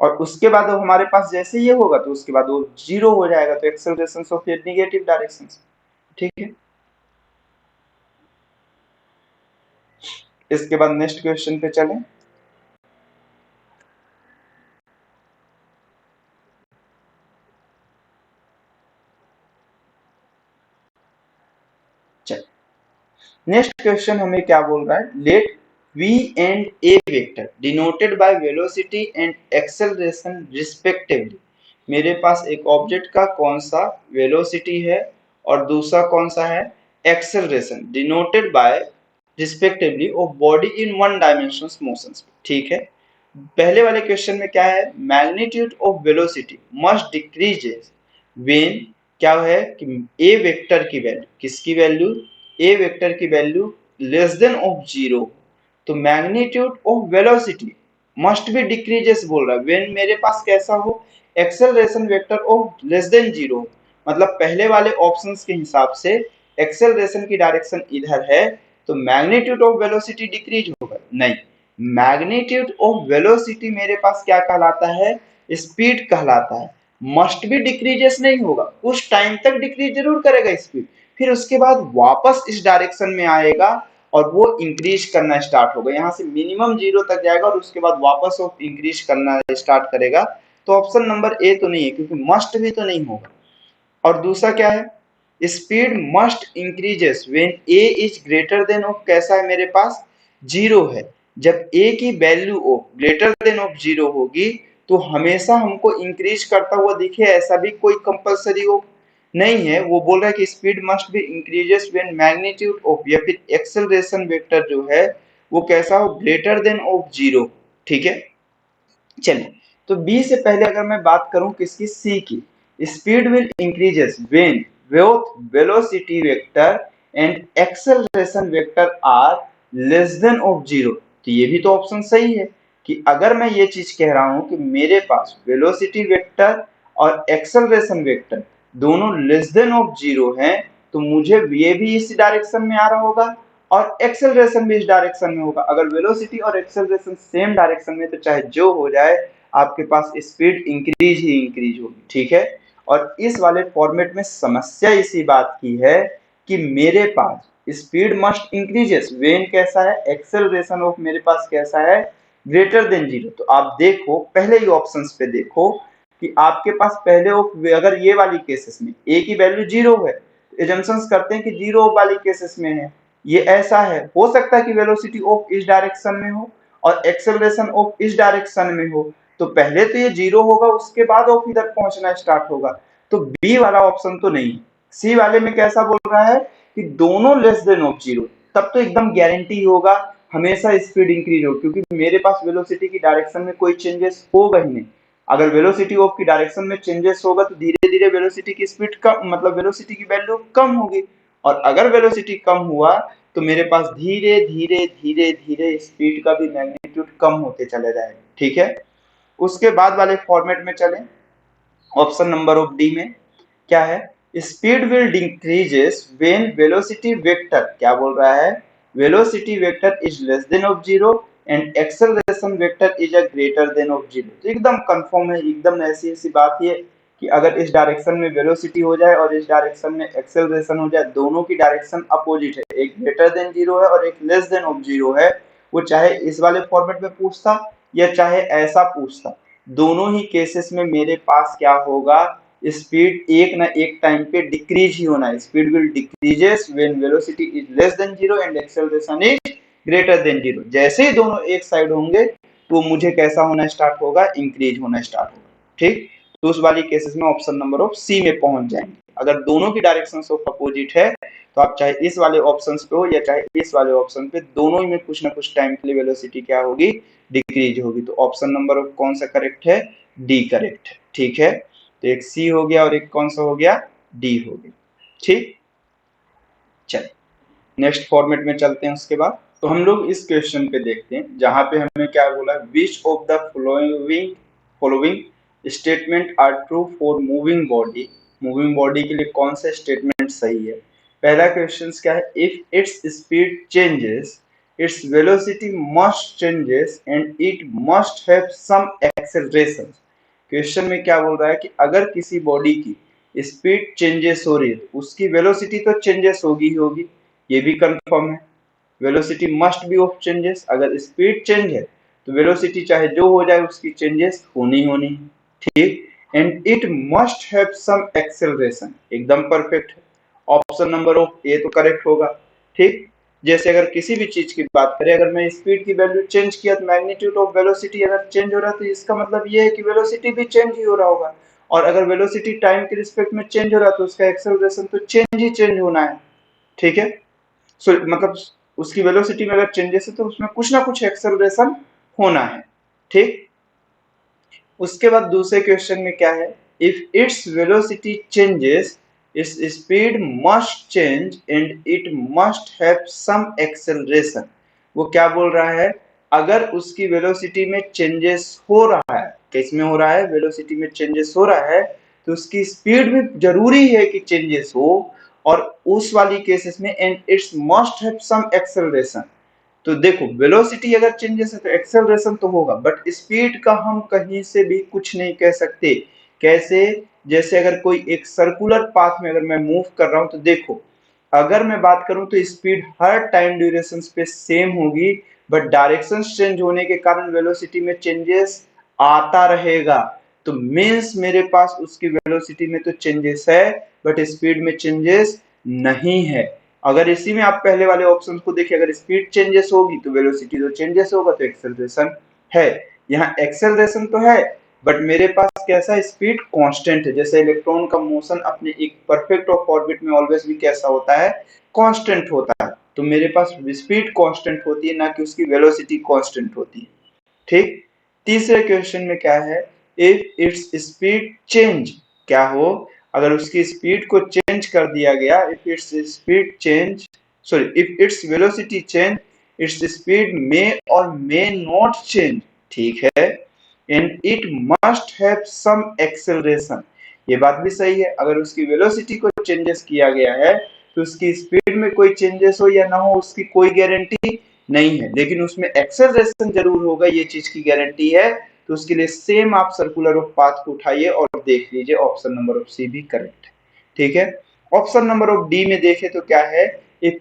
और उसके बाद हमारे पास जैसे ये होगा तो उसके बाद वो 0 हो जाएगा, तो एक्सेलरेशन ऑफ ये नेगेटिव डायरेक्शन। ठीक है, इसके बाद नेक्स्ट क्वेश्चन पे चलें। नेक्स्ट क्वेश्चन हमें क्या बोल रहा है, let v and a vector denoted by velocity and acceleration respectively. मेरे पास एक ऑब्जेक्ट का कौन सा वेलोसिटी है और दूसरा कौन सा है acceleration, denoted by respectively of body in one dimensional motions. ठीक है, पहले वाले क्वेश्चन में क्या है, magnitude of velocity must decreases when, क्या है कि ए वेक्टर की वैल्यू, किसकी वैल्यू, ए वेक्टर की वैल्यू लेस देन ऑफ 0। तो magnitude of velocity must be decreases बोल रहा है व्हेन मेरे पास कैसा हो, acceleration vector of less than 0। मतलब पहले वाले ऑप्शंस के हिसाब से एक्सेलरेशन की डायरेक्शन इधर है, तो मैग्नीट्यूड ऑफ वेलोसिटी डिक्रीज होगा, नहीं, मैग्नीट्यूड ऑफ वेलोसिटी मेरे पास क्या कहलाता है, स्पीड कहलाता है। मस्ट भी डिक्रीजेस नहीं होगा, उस टाइम तक डिक्रीज जरूर करेगा स्पीड, फिर उसके बाद वापस इस डायरेक्शन में आएगा और वो इंक्रीज करना स्टार्ट होगा, यहाँ से मिनिमम 0 तक जाएगा और उसके बाद वापस वो इंक्रीज करना स्टार्ट करेगा। तो ऑप्शन नंबर ए तो नहीं है, क्योंकि मस्ट भी तो नहीं होगा। और दूसरा क्या है, speed must increases when A is greater than of, कैसा है मेरे पास 0 है। जब ए की value of greater than of 0 होगी तो हमेशा हमको इंक्रीज करता हुआ दिखे, ऐसा भी कोई कंपलसरी हो नहीं है। वो बोल रहा है कि speed must be increases when magnitude of या फिर एक्सेलरेशन वेक्टर जो है वो कैसा हो, ग्रेटर देन ऑफ 0। ठीक है, चलिए, तो बी से पहले अगर मैं बात करूं किसकी, सी की, speed will increases when both velocity vector and acceleration vector are less than of 0। तो ये भी तो ऑप्शन सही है कि अगर मैं ये चीज कह रहा हूं कि मेरे पास वेलोसिटी वेक्टर और एक्सेलरेशन वेक्टर दोनों लेस देन ऑफ 0 हैं, तो मुझे ये भी इस डायरेक्शन में आ रहा होगा और एक्सेलरेशन भी इस डायरेक्शन में होगा। अगर वेलोसिटी और एक्सेलरेशन सेम डायरेक्शन में, तो चाहे जो हो जाए आपके पास स्पीड इंक्रीज ही इंक्रीज होगी। ठीक है, और इस वाले फॉर्मेट में समस्या इसी बात की है कि मेरे पास स्पीड मस्ट इंक्रीजेस व्हेन कैसा है, एक्सेलरेशन ऑफ मेरे पास कैसा है, ग्रेटर देन 0। तो आप देखो पहले ही ऑप्शंस पे देखो कि आपके पास पहले अगर ये वाली केसेस में ए की वैल्यू 0 है, एजम्पशंस करते हैं कि 0 वाली केसेस में है, ये ऐसा है, हो सकता है कि वेलोसिटी ऑफ इस डायरेक्शन में हो और एक्सेलरेशन ऑफ इस डायरेक्शन में हो, तो पहले तो ये 0 होगा उसके बाद ऑफ इधर पहुंचना स्टार्ट होगा। तो बी वाला ऑप्शन तो नहीं। सी वाले में कैसा बोल रहा है कि दोनों लेस देन ऑफ जीरो, तब तो एकदम गारंटी होगा हमेशा स्पीड इंक्रीज हो, क्योंकि मेरे पास वेलोसिटी की डायरेक्शन में कोई चेंजेस होगा ही नहीं। अगर वेलोसिटी ऑफ की डायरेक्शन में चेंजेस होगा तो धीरे धीरे वेलोसिटी की स्पीड कम, मतलब वेलोसिटी की वैल्यू कम होगी, और अगर वेलोसिटी कम हुआ तो मेरे पास धीरे धीरे धीरे धीरे स्पीड का भी मैग्नीट्यूड कम होते चले जाएगा। ठीक है, उसके बाद वाले फॉर्मेट में चलें। ऑप्शन नंबर ऑफ डी में क्या है, speed will decreases when velocity vector, क्या बोल रहा है, velocity vector is less than of zero and acceleration vector is a greater than of zero. तो एकदम कंफर्म है, एकदम ऐसी ऐसी बात है कि अगर इस डायरेक्शन में वेलोसिटी हो जाए और इस डायरेक्शन में एक्सेलरेशन हो जाए, दोनों की डायरेक्शन अपोजिट है, एक ग्रेटर देन जीरो है और एक लेस देन ऑफ जीरो है, वो चाहे इस वाले फॉर्मेट में पूछता या चाहे ऐसा पूछता, दोनों ही केसेस में मेरे पास क्या होगा, स्पीड एक ना एक टाइम पे डिक्रीज ही होना है। Speed will decreases when velocity is less than zero and acceleration is greater than zero. जैसे ही दोनों एक साइड होंगे तो मुझे कैसा होना स्टार्ट होगा, इंक्रीज होना स्टार्ट होगा। ठीक, तो उस वाली केसेस में ऑप्शन नंबर ऑफ सी में पहुंच जाएंगे। अगर दोनों की डायरेक्शन ऑफ अपोजिट है तो आप चाहे इस वाले ऑप्शन पे हो या चाहे इस वाले ऑप्शन पे, दोनों ही में कुछ ना कुछ टाइम के लिए वेलोसिटी क्या होगी, डिक्रीज होगी। तो ऑप्शन नंबर ऑफ कौन सा करेक्ट है, डी करेक्ट है। ठीक है, तो एक सी हो गया और एक कौन सा हो गया, डी हो गया। ठीक, चलिए नेक्स्ट फॉर्मेट में चलते हैं। उसके बाद तो हम लोग इस क्वेश्चन पे देखते हैं जहां पे हमें क्या बोला, which of the following statement are true for moving body. Moving body के लिए कौन सा स्टेटमेंट सही है। पहला क्वेश्चन क्या है, if its speed changes its velocity must changes and it must have some acceleration. Question में क्या बोल रहा है कि अगर किसी बॉडी की स्पीड चेंजेस हो रही है तो उसकी वेलोसिटी तो चेंजेस होगी ही होगी, ये भी कंफर्म है। Velocity must be of changes, अगर स्पीड चेंज है तो वेलोसिटी चाहे जो हो जाए उसकी चेंजेस होनी होनी। ठीक, and it must have some acceleration, एकदम परफेक्ट है। ऑप्शन नंबर ऑफ ए तो करेक्ट होगा। ठीक, जैसे अगर किसी भी चीज की बात करें, अगर मैं स्पीड की वैल्यू चेंज किया तो मैग्नीट्यूड ऑफ वेलोसिटी अगर चेंज हो रहा है तो इसका मतलब ये है कि वेलोसिटी भी चेंज ही हो रहा होगा, और अगर वेलोसिटी टाइम के रिस्पेक्ट में चेंज हो रहा है तो उसका एक्सेलरेशन तो चेंज ही चेंज होना है। ठीक है, सो मतलब उसकी वेलोसिटी में अगर चेंजेस है तो उसमें कुछ ना कुछ एक्सेलरेशन होना है। ठीक, उसके बाद दूसरे क्वेश्चन में क्या है, if its velocity changes its speed must change and it must have some acceleration. वो क्या बोल रहा है, अगर उसकी वेलोसिटी में चेंजेस हो रहा है, किसमें हो रहा है, वेलोसिटी में चेंजेस हो रहा है, तो उसकी स्पीड में जरूरी है कि चेंजेस हो, और उस वाली केसेस में and its must have some acceleration. तो देखो वेलोसिटी अगर चेंजेस है तो एक्सेलरेशन तो होगा, बट स्पीड का हम कहीं से भी कुछ नहीं कह सकते। कैसे, जैसे अगर कोई एक सर्कुलर पाथ में अगर मैं मूव कर रहा हूं तो देखो, अगर मैं बात करूं तो स्पीड हर टाइम ड्यूरेशन पे सेम होगी, बट डायरेक्शन चेंज होने के कारण वेलोसिटी में चेंजेस आता रहेगा। तो मीन्स मेरे पास उसकी वेलोसिटी में तो चेंजेस है बट स्पीड में चेंजेस नहीं है। अगर इसी में आप पहले वाले ऑप्शन को देखिए, अगर स्पीड चेंजेस होगी तो वेलोसिटी तो चेंजेस होगा, तो एक्सेलरेशन है। यहाँ एक्सेलरेशन तो है बट मेरे पास कैसा स्पीड कांस्टेंट है, जैसे इलेक्ट्रॉन का मोशन अपने एक परफेक्ट ऑफ ऑर्बिट में ऑलवेज भी कैसा होता है, कांस्टेंट होता है। तो मेरे पास स्पीड कांस्टेंट होती है, ना कि उसकी वेलोसिटी कांस्टेंट होती है। ठीक, तीसरे क्वेश्चन में क्या है, इफ इट्स स्पीड चेंज, क्या हो, अगर उसकी स्पीड को चेंज कर दिया गया, if its speed change, sorry if its velocity change its speed may और मे नॉट चेंज। ठीक है, and it must have some acceleration, ये बात भी सही है। अगर उसकी वेलोसिटी को चेंजेस किया गया है तो उसकी स्पीड में कोई चेंजेस हो या ना हो उसकी कोई गारंटी नहीं है, लेकिन उसमें एक्सेलरेशन जरूर होगा, ये चीज की गारंटी है। तो उसके लिए सेम आप सर्कुलर ऑफ पाथ को उठाइए और देख लीजिए, ऑप्शन नंबर ऑफ सी भी करेक्ट है। ठीक है, ऑप्शन नंबर ऑफ डी में देखें तो क्या है, if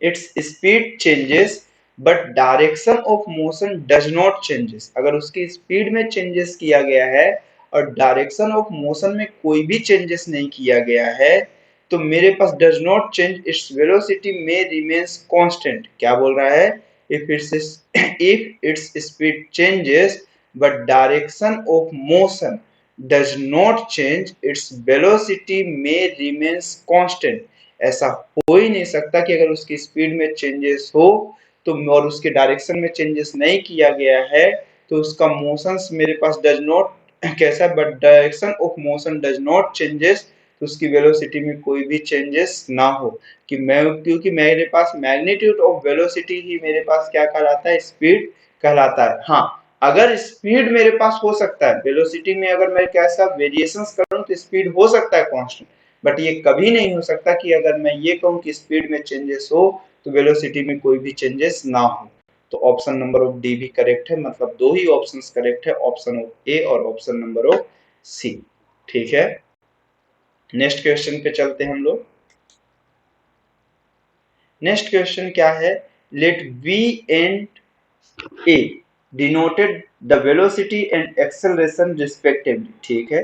its speed changes but direction of motion does not changes, अगर उसकी स्पीड में चेंजेस किया गया है और डायरेक्शन ऑफ मोशन में कोई भी चेंजेस नहीं किया गया है, तो मेरे पास does not change its velocity में रिमेन्स कांस्टेंट। क्या बोल रहा है, if its speed changes but direction of motion does not change, its velocity may remains constant। ऐसा हो ही नहीं सकता कि अगर उसकी स्पीड में चेंजेस हो तो और उसके डायरेक्शन में चेंजेस नहीं किया गया है तो उसका मोशंस मेरे पास डज नॉट कैसा, but direction of motion does not changes, तो उसकी वेलोसिटी में कोई भी चेंजेस ना हो कि मैं, क्योंकि मेरे पास मैग्नीट्यूड ऑफ वेलोसिटी ही मेरे पास क्या कहलाता है, स्पीड कहलाता है। हाँ, अगर स्पीड मेरे पास हो सकता है, वेलोसिटी में अगर मैं कैसा वेरिएशंस करूं तो स्पीड हो सकता है कांस्टेंट, बट ये कभी नहीं हो सकता कि अगर मैं ये कहूं कि स्पीड में चेंजेस हो तो वेलोसिटी में कोई भी चेंजेस ना हो। तो ऑप्शन नंबर ऑफ डी भी करेक्ट है, मतलब दो ही ऑप्शंस करेक्ट है, ऑप्शन ऑफ ए और ऑप्शन नंबर ऑफ सी। ठीक है, नेक्स्ट क्वेश्चन पे चलते हैं हम लोग। नेक्स्ट क्वेश्चन क्या है, let v and a denoted the velocity and acceleration respectively। ठीक है,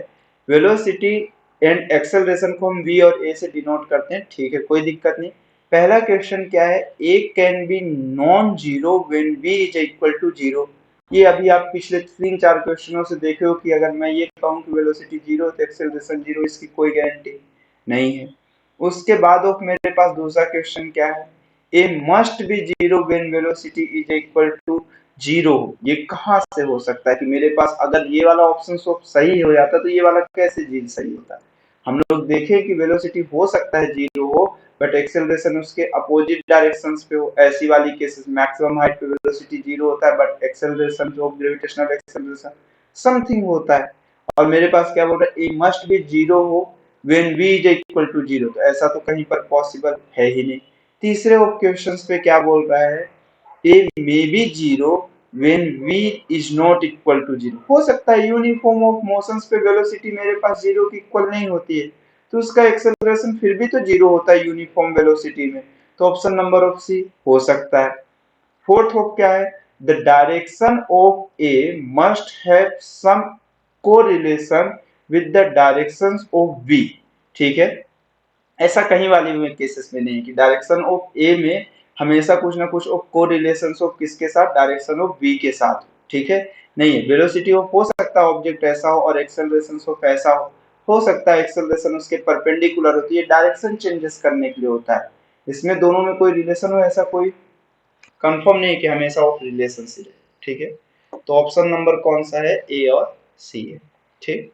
वेलोसिटी एंड एक्सेलरेशन को हम v और a से डिनोट करते हैं, ठीक है, कोई दिक्कत नहीं। पहला क्वेश्चन क्या है, a can be non zero when v is equal to zero. ये अभी आप पिछले 3-4 क्वेश्चनों से देखे हो कि अगर मैं ये कहूं कि वेलोसिटी जीरो तो एक्सेलरेशन जीरो, इसकी कोई गारंटी नहीं है। उसके बाद ऑफ मेरे पास दूसरा क्वेश्चन क्या है, A must be zero when velocity is equal to zero. ये कहां से हो सकता है कि मेरे पास अगर ये वाला ऑप्शन सही हो जाता तो ये वाला कैसे जी सही होता। हम लोग देखें कि वेलोसिटी हो सकता है जीरो हो बट एक्सेलरेशन उसके अपोजिट डायरेक्शंस पे हो, ऐसी वाली केसेस मैक्सिमम हाइट पे वेलोसिटी जीरो होता है बट एक्सेलरेशन जो ग्रेविटेशनल एक्सेलरेशन समथिंग होता है। और मेरे पास क्या बोल रहा है, ए मस्ट बी जीरो हो when v is equal to zero, तो ऐसा तो कहीं पर पॉसिबल है ही नहीं। तीसरे क्वेश्चंस पे क्या बोल रहा है, a may be zero when v is not equal to zero। हो सकता है यूनिफॉर्म ऑफ मोशंस पे वेलोसिटी मेरे पास जीरो की इक्वल नहीं होती है तो उसका एक्सेलरेशन फिर भी तो जीरो होता है यूनिफॉर्म वेलोसिटी में, तो ऑप्शन नंबर ऑफ सी हो सकता है। फोर्थ ऑफ क्या है, the direction of A must have some correlation with the directions of v। ठीक है, ऐसा कहीं वाली में केसेस में नहीं है कि डायरेक्शन ऑफ ए में हमेशा कुछ ना कुछ ऑफ कोरिलेशन ऑफ किसके साथ, डायरेक्शन ऑफ बी के साथ। ठीक है, नहीं है, वेलोसिटी ऑफ हो सकता है ऑब्जेक्ट ऐसा हो और एक्सेलरेशन ऑफ ऐसा हो सकता है एक्सेलरेशन उसके परपेंडिकुलर होती है, डायरेक्शन चेंजेस करने के लिए होता है। इसमें दोनों में कोई रिलेशन हो ऐसा कोई कंफर्म नहीं कि हमेशा ऑफ रिलेशन से। ठीक है, तो ऑप्शन नंबर कौन सा है, ए और सी है। ठीक,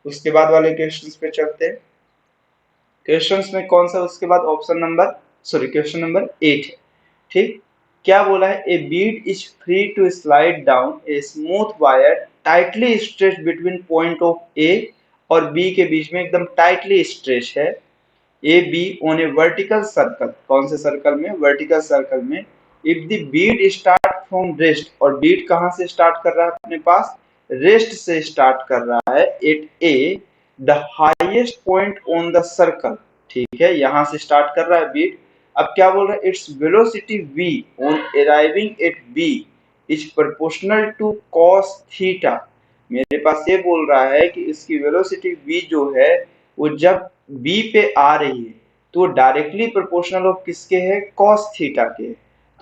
उसके बाद वाले क्वेश्चंस पे चलते हैं। क्वेश्चंस में कौन सा उसके बाद ऑप्शन नंबर क्वेश्चन नंबर 8 है। ठीक, क्या बोला है, A bead is free to slide down a smooth wire tightly stretch between point of A और बी के बीच में एकदम टाइटली स्ट्रेच है, A B on a vertical circle. कौन से सर्कल में, वर्टिकल सर्कल में। If the bead start from rest, और बीड कहां से स्टार्ट कर रहा है अपने पास, रेस्ट से स्टार्ट कर रहा है, at a the highest point on the circle. ठीक है, यहां से स्टार्ट कर रहा है बीड। अब क्या बोल रहा है, its velocity v on arriving at b is proportional to cos theta. मेरे पास ये बोल रहा है कि इसकी वेलोसिटी v जो है वो जब b पे आ रही है तो डायरेक्टली प्रोपोर्शनल ऑफ किसके है, cos थीटा के।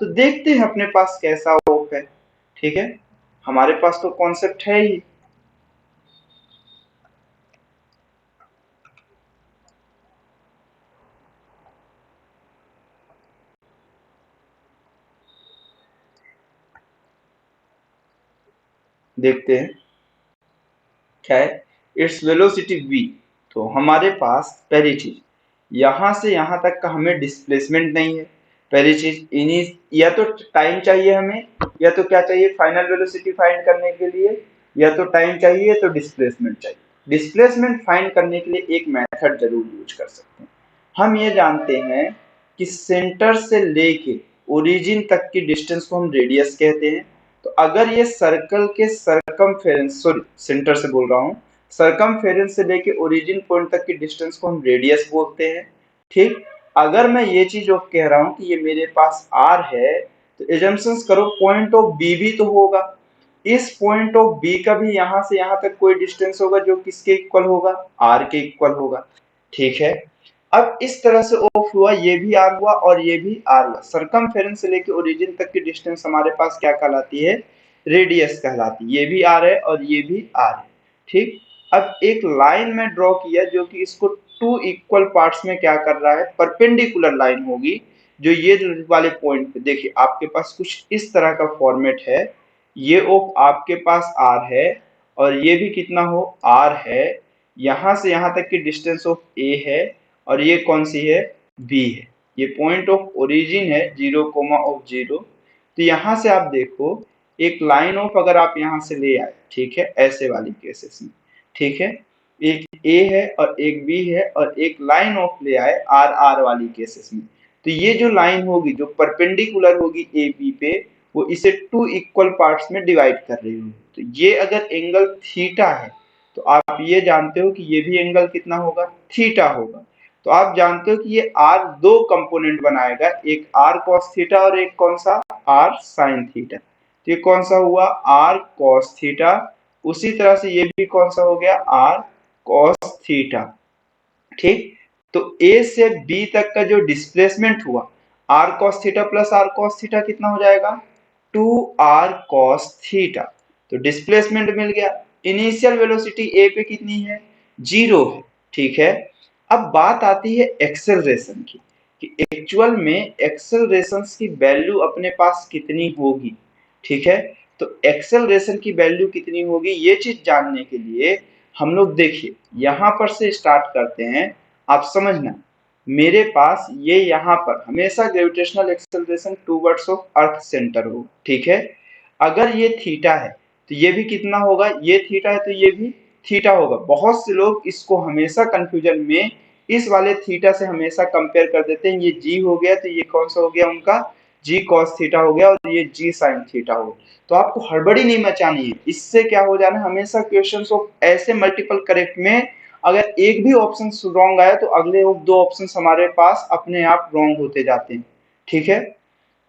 तो देखते हैं अपने पास कैसा ऑफ है। ठीक है, हमारे पास तो कॉन्सेप्ट है ही। देखते हैं क्या है, इट्स वेलोसिटी v। तो हमारे पास पहली चीज यहां से यहां तक का हमें डिस्प्लेसमेंट नहीं है। पहली चीज इन्हीं, या तो टाइम चाहिए हमें, या तो क्या चाहिए, फाइनल वेलोसिटी फाइंड करने के लिए, या तो टाइम चाहिए तो डिस्प्लेसमेंट चाहिए। डिस्प्लेसमेंट फाइंड करने के लिए एक मेथड जरूर यूज कर सकते हैं। हम ये जानते हैं कि सेंटर से लेके ओरिजिन तक की डिस्टेंस को हम रेडियस कहते हैं। तो अगर ये सर्कल के सरकमफेरेंस, सॉरी सेंटर से बोल रहा हूँ, सरकमफेरेंस से लेके ओरिजिन पॉइंट तक की डिस्टेंस को हम रेडियस बोलते हैं। ठीक, अगर मैं ये चीज कह रहा हूँ कि ये मेरे पास r है तो एजम्पशंस करो पॉइंट ऑफ b भी तो होगा, इस पॉइंट ऑफ b का भी यहां से यहां तक कोई डिस्टेंस होगा जो किसके इक्वल होगा, r के इक्वल होगा। ठीक है, अब इस तरह से ऑफ हुआ, ये भी r हुआ और ये भी r हुआ। सरकमफेरेंस से लेके ओरिजिन तक की डिस्टेंस हमारे पास क्या कहलाती है, रेडियस कहलाती है। ये भी r है और ये भी r है। ठीक। अब एक लाइन में ड्रॉ किया जो कि इसको टू इक्वल पार्ट्स में क्या कर रहा है, परपेंडिकुलर लाइन होगी जो ये वाले पॉइंट पे, देखिए आपके पास कुछ इस तरह का फॉर्मेट है, ये ऑफ आपके पास आर है और ये भी कितना हो आर है, यहां से यहां तक की डिस्टेंस ऑफ ए है और ये कौन सी है बी है, ये पॉइंट ऑफ ओरिजिन है 0,0। तो यहां से आप देखो एक लाइन ऑफ अगर आप यहां से ले आए, ठीक है, ऐसे वाली केसेस में, ठीक है, एक ए है और एक बी है और एक लाइन ऑफ ले आए आर आर वाली केसेस में, तो ये जो लाइन होगी जो परपेंडिकुलर होगी ए बी पे, वो इसे टू इक्वल पार्ट्स में डिवाइड कर रही होगी। तो ये अगर एंगल थीटा है तो आप ये जानते हो कि ये भी एंगल कितना होगा, थीटा होगा। तो आप जानते हो कि ये आर दो कंपोनेंट बनाएगा, एक आर कॉस थीटा और एक कौन सा आर साइन थीटा। तो ये कौन सा हुआ आर कॉस थीटा, उसी तरह से ये भी कौन सा हो गया आर कॉस थीटा, ठीक। तो ए से बी तक का जो डिस्प्लेसमेंट हुआ R cos theta plus R cos theta कितना हो जाएगा 2r cos थीटा। तो डिस्प्लेसमेंट मिल गया। इनिशियल वेलोसिटी ए पे कितनी है 0 है, ठीक है। अब बात आती है एक्सेलरेशन की कि एक्चुअल में एक्सेलरेशन की वैल्यू अपने पास कितनी होगी, ठीक है। तो एक्सेलरेशन की वैल्यू कितनी होगी ये चीज जानने के लिए हम लोग देखिए यहां पर से स्टार्ट करते हैं। आप समझना मेरे पास ये यहाँ पर हमेशा gravitational acceleration towards of earth centre हो, ठीक है। अगर ये थीटा है तो ये भी कितना होगा, ये थीटा है तो ये भी थीटा होगा। बहुत से लोग इसको हमेशा कंफ्यूजन में इस वाले थीटा से हमेशा कंपेयर कर देते हैं, ये जी हो गया तो ये कौन सा हो गया उनका जी कॉस थीटा हो गया और ये जी साइन थीटा हो गया। तो आपको हड़बड़ी नहीं मचानी है, इससे क्या हो जाना हमेशा क्वेश्चंस ऑफ ऐसे मल्टीपल करेक्ट में अगर एक भी ऑप्शन रॉन्ग आया तो अगले दो ऑप्शन हमारे पास अपने आप रॉन्ग होते जाते हैं, ठीक है।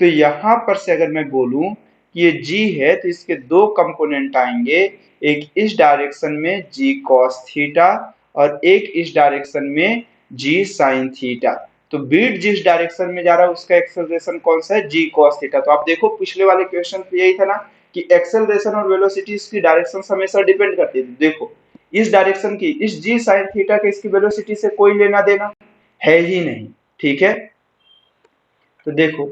तो यहां पर से अगर मैं बोलूं कि ये g है तो इसके दो कंपोनेंट आएंगे, एक इस डायरेक्शन में g cos थीटा और एक इस डायरेक्शन में g sin थीटा। तो बीट जिस डायरेक्शन में जा रहा है उसका एक्सेलरेशन कौन सा है g cos थीटा। तो आप देखो पिछले वाले क्वेश्चन पे यही था ना कि एक्सेलरेशन और वेलोसिटी की डायरेक्शन हमेशा डिपेंड करती है। देखो इस डायरेक्शन की इस g sin थीटा के इसकी वेलोसिटी से कोई लेना देना है ही नहीं, ठीक है। तो देखो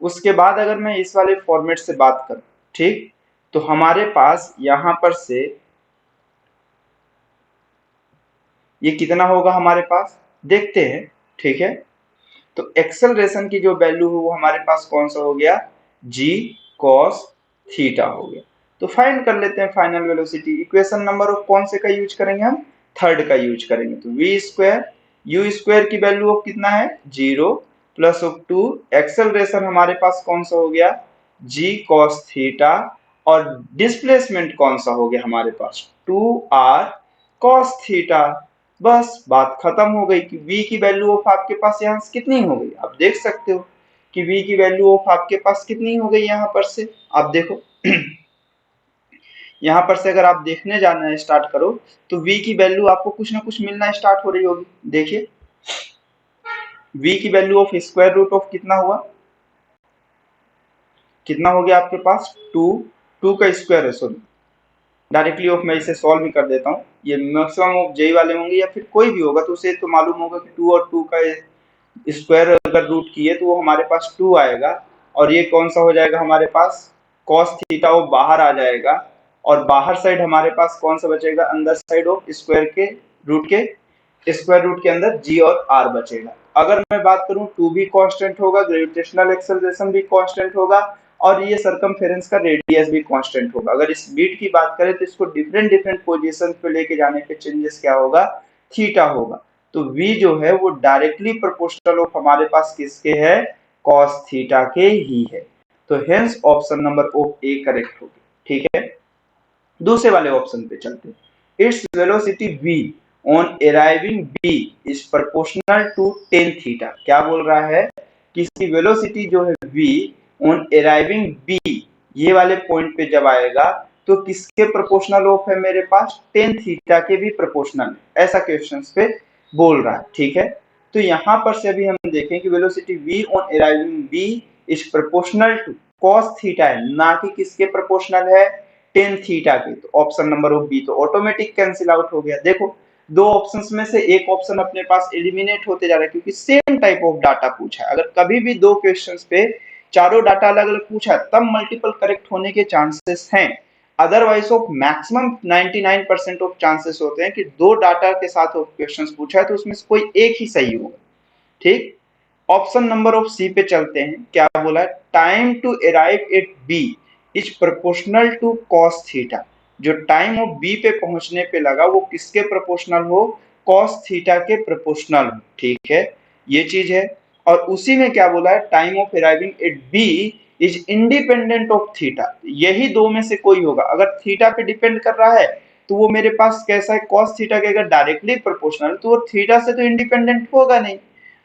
उसके बाद अगर मैं इस वाले फॉर्मेट से बात करूं, ठीक, तो हमारे पास यहां पर से ये कितना होगा हमारे पास देखते हैं, ठीक है। तो एक्सेलरेशन की जो वैल्यू है वो हमारे पास कौन सा हो गया g cos थीटा हो गया। तो फाइंड कर लेते हैं final velocity. Equation number of कौन से का यूज करेंगे हम थर्ड का यूज करेंगे। तो v स्क्वायर u स्क्वायर की वैल्यू ऑफ कितना है 0 प्लस ऑफ 2 एक्सेलरेशन हमारे पास कौन सा हो गया g cos थीटा और डिस्प्लेसमेंट कौन सा हो गया हमारे पास 2r cos थीटा। बस बात खत्म हो गई कि v की वैल्यू ऑफ आपके पास यहाँ से कितनी हो गई, आप देख सकते हो कि v की वैल्यू ऑफ आपके पास कितनी हो गई यहाँ पर से। आप देखो यहाँ पर से अगर आप देखने जाना स्टार्ट करो तो v की वैल्यू आपको कुछ ना कुछ मिलना स्टार्ट हो रही होगी। देखिए v की value of square root of कितना हुआ, कितना हो गया आपके पास 2 का स्क्वायर है, सॉरी डायरेक्टली ऑफ मैं इसे सॉल्व भी कर देता हूँ। ये मैक्सिमम ऑफ जेई वाले होंगे या फिर कोई भी होगा तो उसे तो मालूम होगा कि 2 और 2 का स्क्वायर अगर रूट किए तो वो हमारे पास 2 आएगा और ये कौन सा हो जाएगा हमारे पास cos थीटा वो बाहर आ जाएगा और बाहर साइड हमारे पास कौन सा बचेगा अंदर साइड ऑफ स्क्वायर के स्क्वायर रूट के अंदर g और r बचेगा। अगर मैं बात करूं 2 भी कांस्टेंट होगा, ग्रेविटेशनल एक्सेलरेशन भी कांस्टेंट होगा और ये सरकमफेरेंस का रेडियस भी कांस्टेंट होगा। अगर इस बीट की बात करें तो इसको डिफरेंट डिफरेंट पोजीशन पे लेके जाने पे चेंजेस क्या होगा थीटा होगा। तो v जो है वो डायरेक्टली प्रोपोर्शनल ऑफ हमारे पास किसके है cos थीटा के ही है। तो hence option number of A correct होगी, ठीक है। दूसरे वाले ऑप्शन पे चलते हैं। Its velocity v on arriving b is proportional to tan theta. क्या बोल रहा है कि इसकी वेलोसिटी जो है v ऑन अराइविंग b ये वाले पॉइंट पे जब आएगा तो किसके प्रोपोर्शनल ऑफ है मेरे पास tan थीटा के भी प्रोपोर्शनल, ऐसा क्वेश्चंस पे बोल रहा है, ठीक है। तो यहां पर से अभी हम देखें कि velocity v on arriving b is proportional to cos theta है, ना कि किसके प्रोपोर्शनल है टेन थीटा के, तो ऑप्शन नंबर ऑफ बी तो ऑटोमेटिक कैंसिल आउट हो गया। देखो दो ऑप्शंस में से एक ऑप्शन अपने पास एलिमिनेट होते जा रहा है क्योंकि सेम टाइप ऑफ डाटा पूछा है। अगर कभी भी दो क्वेश्चंस पे चारों डाटा अलग अलग पूछा है तब मल्टीपल करेक्ट होने के चांसेस हैं, otherwise of maximum 99% of chances होते हैं कि दो डाटा के साथ क्वेश्चंस पूछा है तो उसमें से कोई एक ही सही होगा। ठीक, ऑप्शन नंबर ऑफ सी पे चलते हैं। क्या बोला है, time to arrive at B is proportional to cos theta. जो टाइम ऑफ बी पे पहुंचने पे लगा वो किसके प्रोपोर्शनल हो, कॉस थीटा के प्रोपोर्शनल हो। ठीक है, ये चीज है। और उसी में क्या बोला है, time of arriving at B is independent of theta. यही दो में से कोई होगा। अगर थीटा पे डिपेंड कर रहा है तो वो मेरे पास कैसा है, कॉस थीटा के अगर डायरेक्टली प्रोपोर्शनल तो वो थीटा से तो इंडिपेंडेंट होगा नहीं।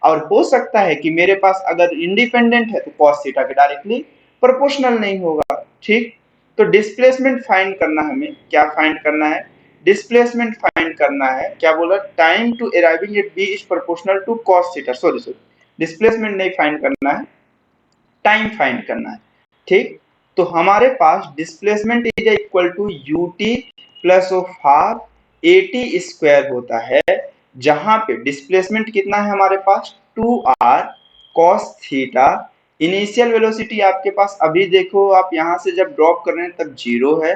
और हो सकता है कि मेरे पास अगर इंडिपेंडेंट है तो कॉस थीटा के डायरेक्टली प्रोपोर्शनल नहीं होगा। ठीक, तो डिस्प्लेसमेंट फाइंड करना, हमें क्या फाइंड करना है, डिस्प्लेसमेंट फाइंड करना है। क्या बोला, time to arriving at B is proportional to cos theta. Sorry, displacement नहीं फाइंड करना है, टाइम फाइंड करना है। ठीक, तो हमारे पास displacement is equal to U T plus of half A T square होता है, जहां पे डिस्प्लेसमेंट कितना है हमारे पास 2r cos theta. Initial velocity आपके पास अभी देखो आप यहां से जब ड्रॉप कर रहे हैं तब 0 है,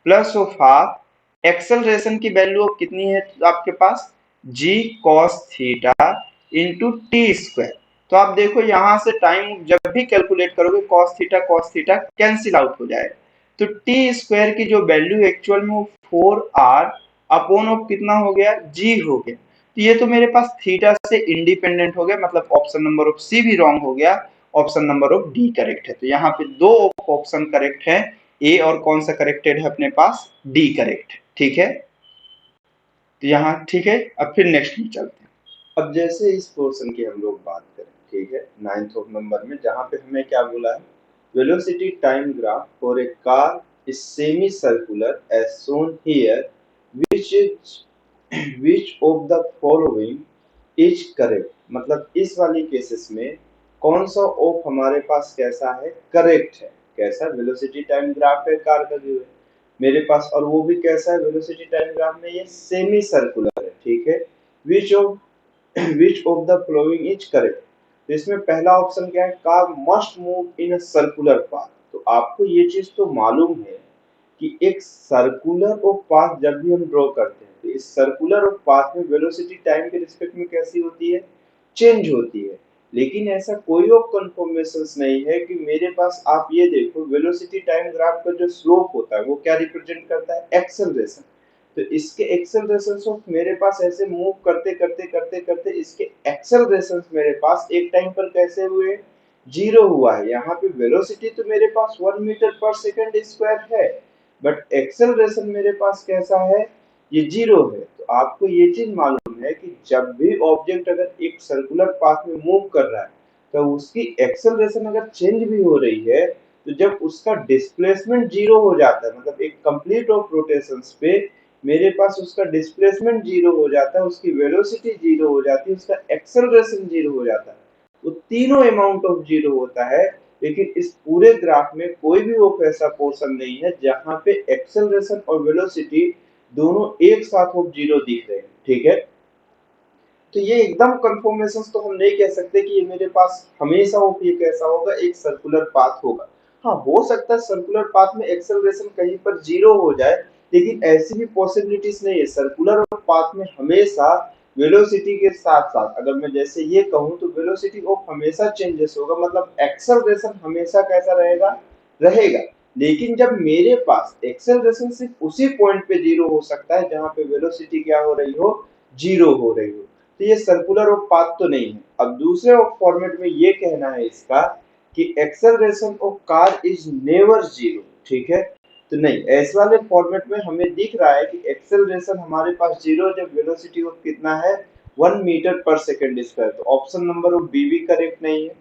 प्लस ऑफ हाफ एक्सेलरेशन की वैल्यू कितनी है आपके पास, g cos theta into T square. तो आप देखो यहां से टाइम जब भी कैलकुलेट करोगे cos थीटा कैंसिल आउट हो जाएगा। तो टी स्क्वायर की जो वैल्यू एक्चुअल में वो 4r अपॉन ऑफ कितना हो गया, g हो गया। तो ये तो मेरे पास थीटा से इंडिपेंडेंट हो गया, मतलब ऑप्शन नंबर ऑफ सी भी रॉन्ग हो गया, option number of D correct है। तो यहाँ पे दो ऑप्शन करेक्ट है, ए और कौन सा करेक्टेड है अपने पास, डी करेक्ट है। ठीक है, तो यहाँ ठीक है। अब फिर नेक्स्ट में चलते हैं। अब जैसे इस पोर्शन की हम लोग बात करें, ठीक है, 9th ऑफ नंबर में, जहां पे हमें क्या बोला है, velocity time graph for a car is semi circular as shown here, which of the following is correct। मतलब इस वाली केसेस में कौन सा ऑफ हमारे पास कैसा है, करेक्ट है। कैसा, वेलोसिटी टाइम ग्राफ है कार का जो है मेरे पास, और वो भी कैसा है, वेलोसिटी टाइम ग्राफ में ये सेमी सर्कुलर है। ठीक है, which of the following is correct। तो इसमें पहला ऑप्शन क्या है, car must move in a circular path. तो आपको ये चीज तो मालूम है कि एक सर्कुलर ऑफ पाथ जब भी हम ड्रॉ करते हैं तो इस सर्कुलर ऑफ पाथ में वेलोसिटी टाइम के रिस्पेक्ट में कैसी होती है, चेंज होती है। लेकिन ऐसा कोई ऑफ कंफर्मेशंस नहीं है कि मेरे पास, आप ये देखो वेलोसिटी टाइम ग्राफ का जो स्लोप होता है वो क्या रिप्रेजेंट करता है, एक्सेलरेशन। तो इसके एक्सेलरेशंस ऑफ मेरे पास ऐसे मूव करते करते करते करते इसके एक्सेलरेशंस मेरे पास एक टाइम पर कैसे हुए, 0 हुआ है। यहाँ पे वेलोसिटी तो मेरे पास 1 मीटर पर सेकंड स्क्वायर है, बट एक्सेलरेशन मेरे पास कैसा है, ये 0 है। तो आपको ये चीज मालूम है कि जब भी ऑब्जेक्ट अगर एक सर्कुलर पाथ में मूव कर रहा है तो उसकी एक्सेलरेशन अगर चेंज भी हो रही है तो जब उसका डिस्प्लेसमेंट 0 हो जाता है, मतलब एक कंप्लीट ऑफ रोटेशंस पे मेरे पास उसका डिस्प्लेसमेंट 0 हो जाता है, उसकी वेलोसिटी 0 हो जाती है, उसका एक्सेलरेशन 0 हो जाता है, वो तीनों अमाउंट ऑफ 0 होता है। लेकिन इस पूरे ग्राफ में कोई भी वो ऐसा पोर्शन नहीं है जहां पे एक्सेलरेशन और वेलोसिटी दोनों एक साथ ऑफ 0 दिख रहे हैं। ठीक है, तो ये एकदम कंफर्मेशन तो हम नहीं कह सकते कि ये मेरे पास हमेशा हो, ये कैसा होगा, एक सर्कुलर पाथ होगा। हाँ, हो सकता है सर्कुलर पाथ में एक्सेलरेशन कहीं पर 0 हो जाए, लेकिन ऐसी भी पॉसिबिलिटीज नहीं है। सर्कुलर पाथ में हमेशा वेलोसिटी के साथ साथ, अगर मैं जैसे ये कहूँ तो वेलोसिटी ऑफ हमेशा चेंजेस होगा, मतलब एक्सेलरेशन हमेशा कैसा रहेगा, रहेगा। लेकिन जब मेरे पास एक्सेलरेशन सिर्फ उसी पॉइंट पे 0 हो सकता है जहां पे वेलोसिटी क्या हो रही हो, 0 हो रही हो। तो ये सर्कुलर ऑफ पाथ तो नहीं है। अब दूसरे ऑफ फॉर्मेट में ये कहना है इसका कि acceleration of car is never 0। ठीक है, तो नहीं, ऐसे वाले फॉर्मेट में हमें दिख रहा है कि एक्सेलरेशन हमारे पास 0 जब वेलोसिटी ऑफ कितना है, 1 मीटर पर सेकंड स्क्वायर। तो ऑप्शन नंबर ऑफ बी भी करेक्ट नहीं है।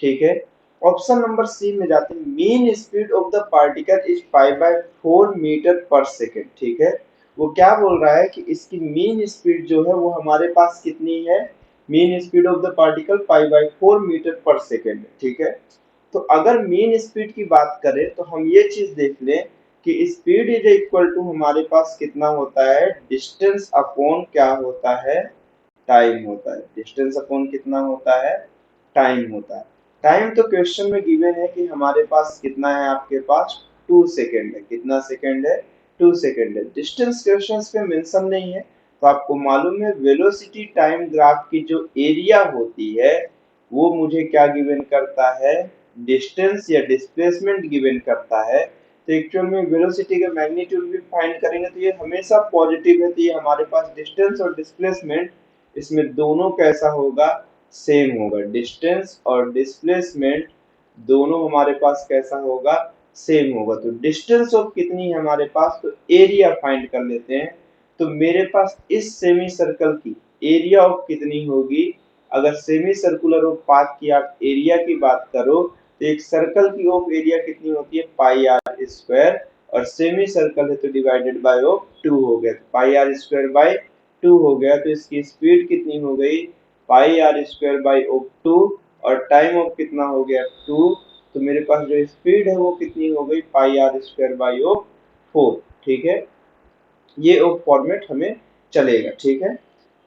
ठीक है, ऑप्शन नंबर सी में जाते हैं, mean speed of the particle is 5/4 metre per second. ठीक है, वो क्या बोल रहा है कि इसकी मीन स्पीड जो है वो हमारे पास कितनी है, mean speed of the particle 5/4 metre per second. ठीक है, तो अगर मीन स्पीड की बात करें तो हम ये चीज देख लें कि स्पीड इज इक्वल टू हमारे पास कितना होता है, डिस्टेंस अपॉन क्या होता है, टाइम होता है। डिस्टेंस अपॉन कितना होता है, टाइम होता है। टाइम तो क्वेश्चन में गिवन है कि हमारे पास कितना है, आपके पास 2 सेकेंड है। कितना सेकेंड है, 2 सेकेंड है। डिस्टेंस क्वेश्चन पे मेंशन नहीं है, तो आपको मालूम है वेलोसिटी टाइम ग्राफ की जो एरिया होती है वो मुझे क्या गिवन करता है, डिस्टेंस या डिस्प्लेसमेंट गिवन करता है। तो एक्चुअल में वेलोसिटी का मैग्नीट्यूड भी फाइंड करेंगे तो ये हमेशा पॉजिटिव है, तो ये हमारे पास डिस्टेंस और डिस्प्लेसमेंट इसमें दोनों कैसा होगा, सेम होगा। डिस्टेंस और डिस्प्लेसमेंट दोनों हमारे पास कैसा होगा, सेम होगा। तो डिस्टेंस ऑफ कितनी है हमारे पास, तो एरिया फाइंड कर लेते हैं। तो मेरे पास इस सेमी सर्कल की एरिया ऑफ कितनी होगी, अगर सेमी सर्कुलर ऑफ पाथ की आप एरिया की बात करो तो एक सर्कल की ऑफ एरिया कितनी होती है, पाई आर स्क्वायर, और सेमी सर्कल है तो डिवाइडेड बाय ऑफ 2 हो गया, पाई आर स्क्वायर बाय 2 हो गया। तो इसकी स्पीड कितनी हो गई, पाई आर स्क्वायर बाय ऑफ 2, और टाइम ऑफ कितना हो गया 2। तो मेरे पास जो स्पीड है वो कितनी हो गई, पाई आर स्क्वायर बाय ऑफ 4। ठीक है, ये ऑफ फॉर्मेट हमें चलेगा। ठीक है,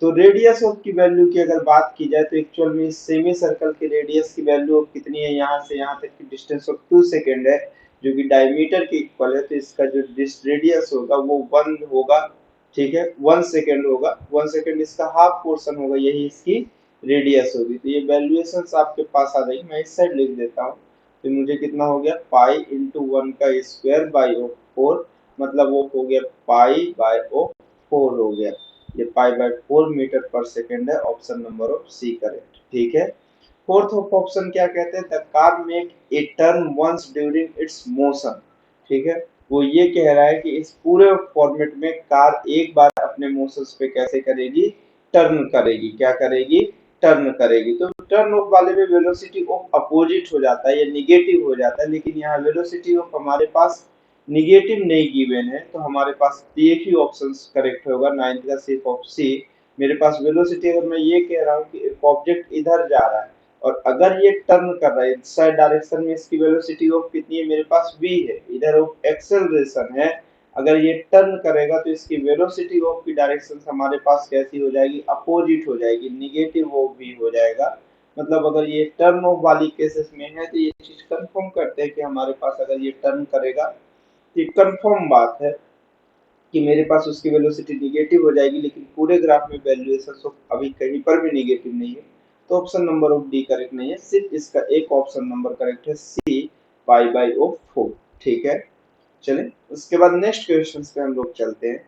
तो रेडियस ऑफ की वैल्यू की अगर बात की जाए तो एक्चुअल में सेमी सर्कल के रेडियस की वैल्यू ऑफ कितनी है, यहाँ से यहाँ तक की डिस्टेंस ऑफ 2 सेकेंड है जो कि डायमीटर के इक्वल है। तो इसका जो रेडियस होगा वो 1 होगा। ठीक है, 1 सेकेंड होगा, 1 सेकेंड इसका हाफ पोर्शन होगा, यही इसकी रेडियस होगी। तो ये वैल्यूएशन आपके पास आ गई, मैं इस साइड लिख देता हूँ। तो मुझे कितना हो गया, पाई इंटू 1 का स्क्वायर बाई ऑफ 4, मतलब वो हो गया पाई बाय ऑफ 4 हो गया। ये pi by 4 metre per second है, option number of C correct. ठीक है, फोर्थ ऑफ ऑप्शन क्या कहते हैं, the car make a turn once during its motion. ठीक है, वो ये कह रहा है कि इस पूरे फॉर्मेट में कार एक बार अपने मोशन पे कैसे करेगी, टर्न करेगी। क्या करेगी, टर्न करेगी। तो टर्न ऑफ वाले में वेलोसिटी ऑफ अपोजिट हो जाता है या निगेटिव हो जाता है, लेकिन यहाँ वेलोसिटी ऑफ हमारे पास निगेटिव नहीं गिवन है, तो हमारे पास एक ही ऑप्शन करेक्ट होगा, 9th का सिर्फ ऑफ सी। मेरे पास वेलोसिटी अगर मैं ये कह रहा हूँ कि एक ऑब्जेक्ट इधर जा रहा है और अगर ये टर्न कर रहा है इस साइड डायरेक्शन में, इसकी वेलोसिटी ऑफ कितनी है, मेरे पास v है, इधर ऑफ एक्सेलरेशन है। अगर ये टर्न करेगा तो इसकी वेलोसिटी ऑफ की डायरेक्शन हमारे पास कैसी हो जाएगी, अपोजिट हो जाएगी, निगेटिव ऑफ v हो जाएगा। मतलब अगर ये टर्न ऑफ वाली केसेस में है तो ये चीज कंफर्म करते हैं कि हमारे पास अगर ये टर्न करेगा, ये कंफर्म बात है कि मेरे पास उसकी वेलोसिटी निगेटिव हो जाएगी, लेकिन पूरे ग्राफ में वैल्यूएशन अभी कहीं पर भी निगेटिव नहीं है। तो option number of D correct नहीं है, सिर्फ इसका एक ऑप्शन नंबर करेक्ट है, सी पाई बाई ऑफ 4। ठीक है, चलें उसके बाद नेक्स्ट क्वेश्चन पे हम लोग चलते हैं।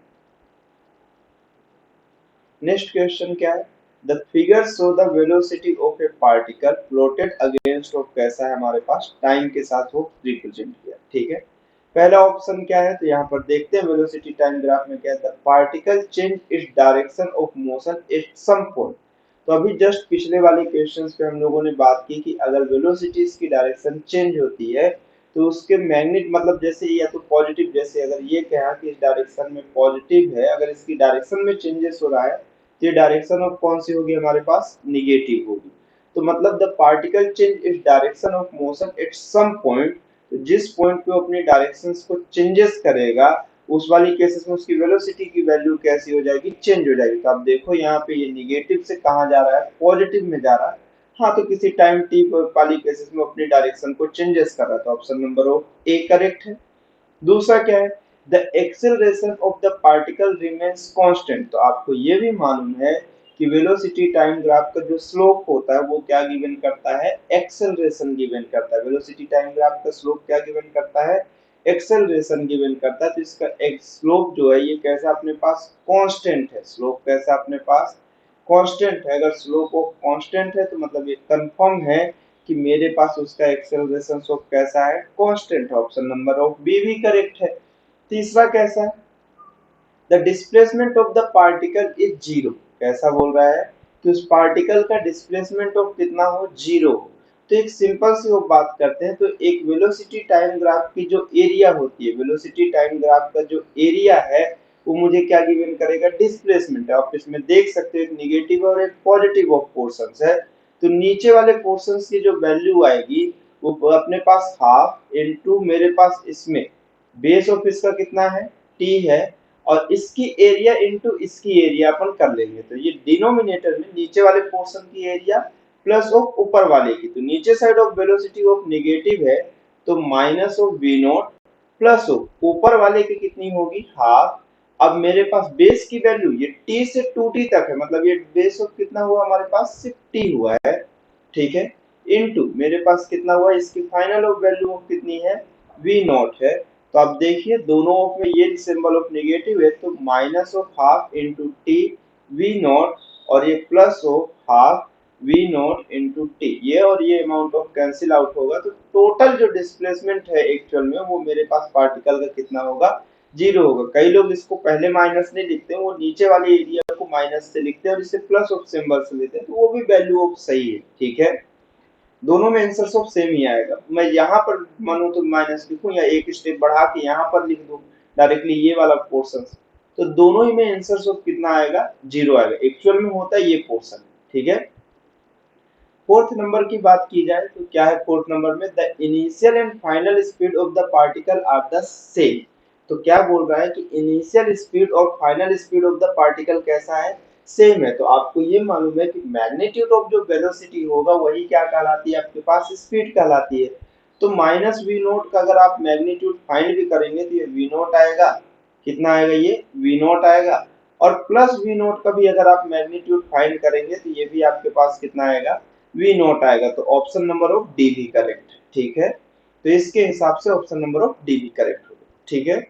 नेक्स्ट क्वेश्चन क्या है, the figure show the velocity of A particle floated against of, कैसा है हमारे पास, टाइम के साथ वो रिप्रेजेंट किया। ठीक है, पहला ऑप्शन क्या है, तो यहाँ पर देखते हैं वेलोसिटी टाइम ग्राफ में क्या है, the particle change its direction of motion at some point. तो अभी जस्ट पिछले वाले क्वेश्चंस पे हम लोगों ने बात की कि अगर वेलोसिटीज की डायरेक्शन चेंज होती है तो उसके मैग्नेट मतलब जैसे या तो पॉजिटिव, जैसे अगर ये कहा कि इस डायरेक्शन में पॉजिटिव है, अगर इसकी डायरेक्शन में चेंजेस हो रहा है तो ये डायरेक्शन ऑफ कौन सी होगी, हमारे पास निगेटिव होगी। तो मतलब the particle change its direction of motion at some point, जिस पॉइंट पे अपनी डायरेक्शंस को चेंजेस करेगा उस वाली केसेस में उसकी वेलोसिटी की वैल्यू कैसी हो जाएगी, चेंज हो जाएगी। तो आप देखो यहाँ पे ये निगेटिव से कहाँ जा रहा है, पॉजिटिव में जा रहा है। हाँ, तो किसी टाइम टी वाली केसेस में अपनी डायरेक्शन को चेंजेस कर रहा है, तो option number of A correct है। दूसरा क्या है, the acceleration of the particle remains constant. तो आपको ये भी मालूम है कि वेलोसिटी टाइम ग्राफ का जो स्लोप होता है वो क्या गिवन करता है, एक्सेलरेशन गिवन करता है। वेलोसिटी टाइम ग्राफ का स्लोप क्या गिवन करता है, एक्सेलरेशन गिवन करता है। तो इसका एक स्लोप जो है ये कैसा अपने पास कांस्टेंट है, स्लोप कैसा अपने पास कांस्टेंट है। अगर स्लोप ऑफ कांस्टेंट है तो मतलब ये कंफर्म है कि मेरे पास उसका एक्सेलरेशन स्लोप कैसा है, कांस्टेंट है। ऑप्शन नंबर ऑफ बी भी करेक्ट है। तीसरा कैसा है, the displacement of the particle is zero. कैसा बोल रहा है कि उस पार्टिकल का डिस्प्लेसमेंट ऑफ कितना हो, जीरो हो। तो एक सिंपल सी वो बात करते हैं, तो एक वेलोसिटी टाइम ग्राफ की जो एरिया होती है, वेलोसिटी टाइम ग्राफ का जो एरिया है वो मुझे क्या गिवन करेगा, डिस्प्लेसमेंट है। आप इसमें देख सकते हो एक निगेटिव और एक पॉजिटिव ऑफ पोर्शंस है। तो नीचे वाले पोर्शंस की जो वैल्यू आएगी वो अपने पास हाफ इनटू मेरे पास इसमें बेस ऑफ इसका कितना है, टी है, और इसकी एरिया इनटू इसकी एरिया अपन कर लेंगे। तो ये डिनोमिनेटर में नीचे वाले पोर्शन की एरिया प्लस ऑफ ऊपर वाले की, तो नीचे side of velocity of negative है तो minus of v naught plus of ऊपर वाले की कितनी होगी, हाफ। अब मेरे पास बेस की वैल्यू ये t से 2t तक है, मतलब ये बेस ऑफ कितना हुआ हमारे पास, सिर्फ t हुआ है, ठीक है, इनटू मेरे पास कितना हुआ, इसकी फाइनल ऑफ वैल्यू ऑफ कितनी है, v नॉट है। तो आप देखिए दोनों ऑफ में ये सिंबल ऑफ नेगेटिव है, तो minus of half into t v naught, और ये plus of half v naught into t, ये और ये अमाउंट ऑफ कैंसिल आउट होगा, तो टोटल जो डिस्प्लेसमेंट है एक्चुअल में वो मेरे पास पार्टिकल का कितना होगा, जीरो होगा। कई लोग इसको पहले माइनस नहीं लिखते, वो नीचे वाले एरिया को माइनस से लिखते हैं और इसे प्लस ऑफ सिंबल से लेते हैं, तो वो भी वैल्यू ऑफ सही है, ठीक है। दोनों में आंसर सब सेम ही आएगा। मैं यहाँ पर मानूं तो माइनस लिखूं या एक स्टेप बढ़ा के यहाँ पर लिख दूं डायरेक्टली ये वाला पोर्शन, तो दोनों ही में आंसर सब कितना आएगा, जीरो आएगा। एक्चुअल में होता है ये पोर्शन, ठीक है। फोर्थ नंबर की बात की जाए तो क्या है फोर्थ नंबर में, the initial and final speed of the particle are the same. तो क्या बोल रहा है कि इनिशियल स्पीड और final speed of the particle कैसा है, सेम है। तो आपको ये मालूम है कि मैग्नीट्यूड ऑफ जो वेलोसिटी होगा वही क्या कहलाती है, आपके पास स्पीड कहलाती है। तो माइनस वी नोट का अगर आप मैग्नीट्यूड फाइंड भी करेंगे तो ये वी नोट आएगा, कितना आएगा, ये वी नोट आएगा, और प्लस वी नोट का भी अगर आप मैग्नीट्यूड फाइंड करेंगे तो ये भी आपके पास कितना आएगा, वी नोट आएगा। तो ऑप्शन नंबर ऑफ डी भी करेक्ट, ठीक है। तो इसके हिसाब से ऑप्शन नंबर ऑफ डी भी करेक्ट होगा, ठीक है।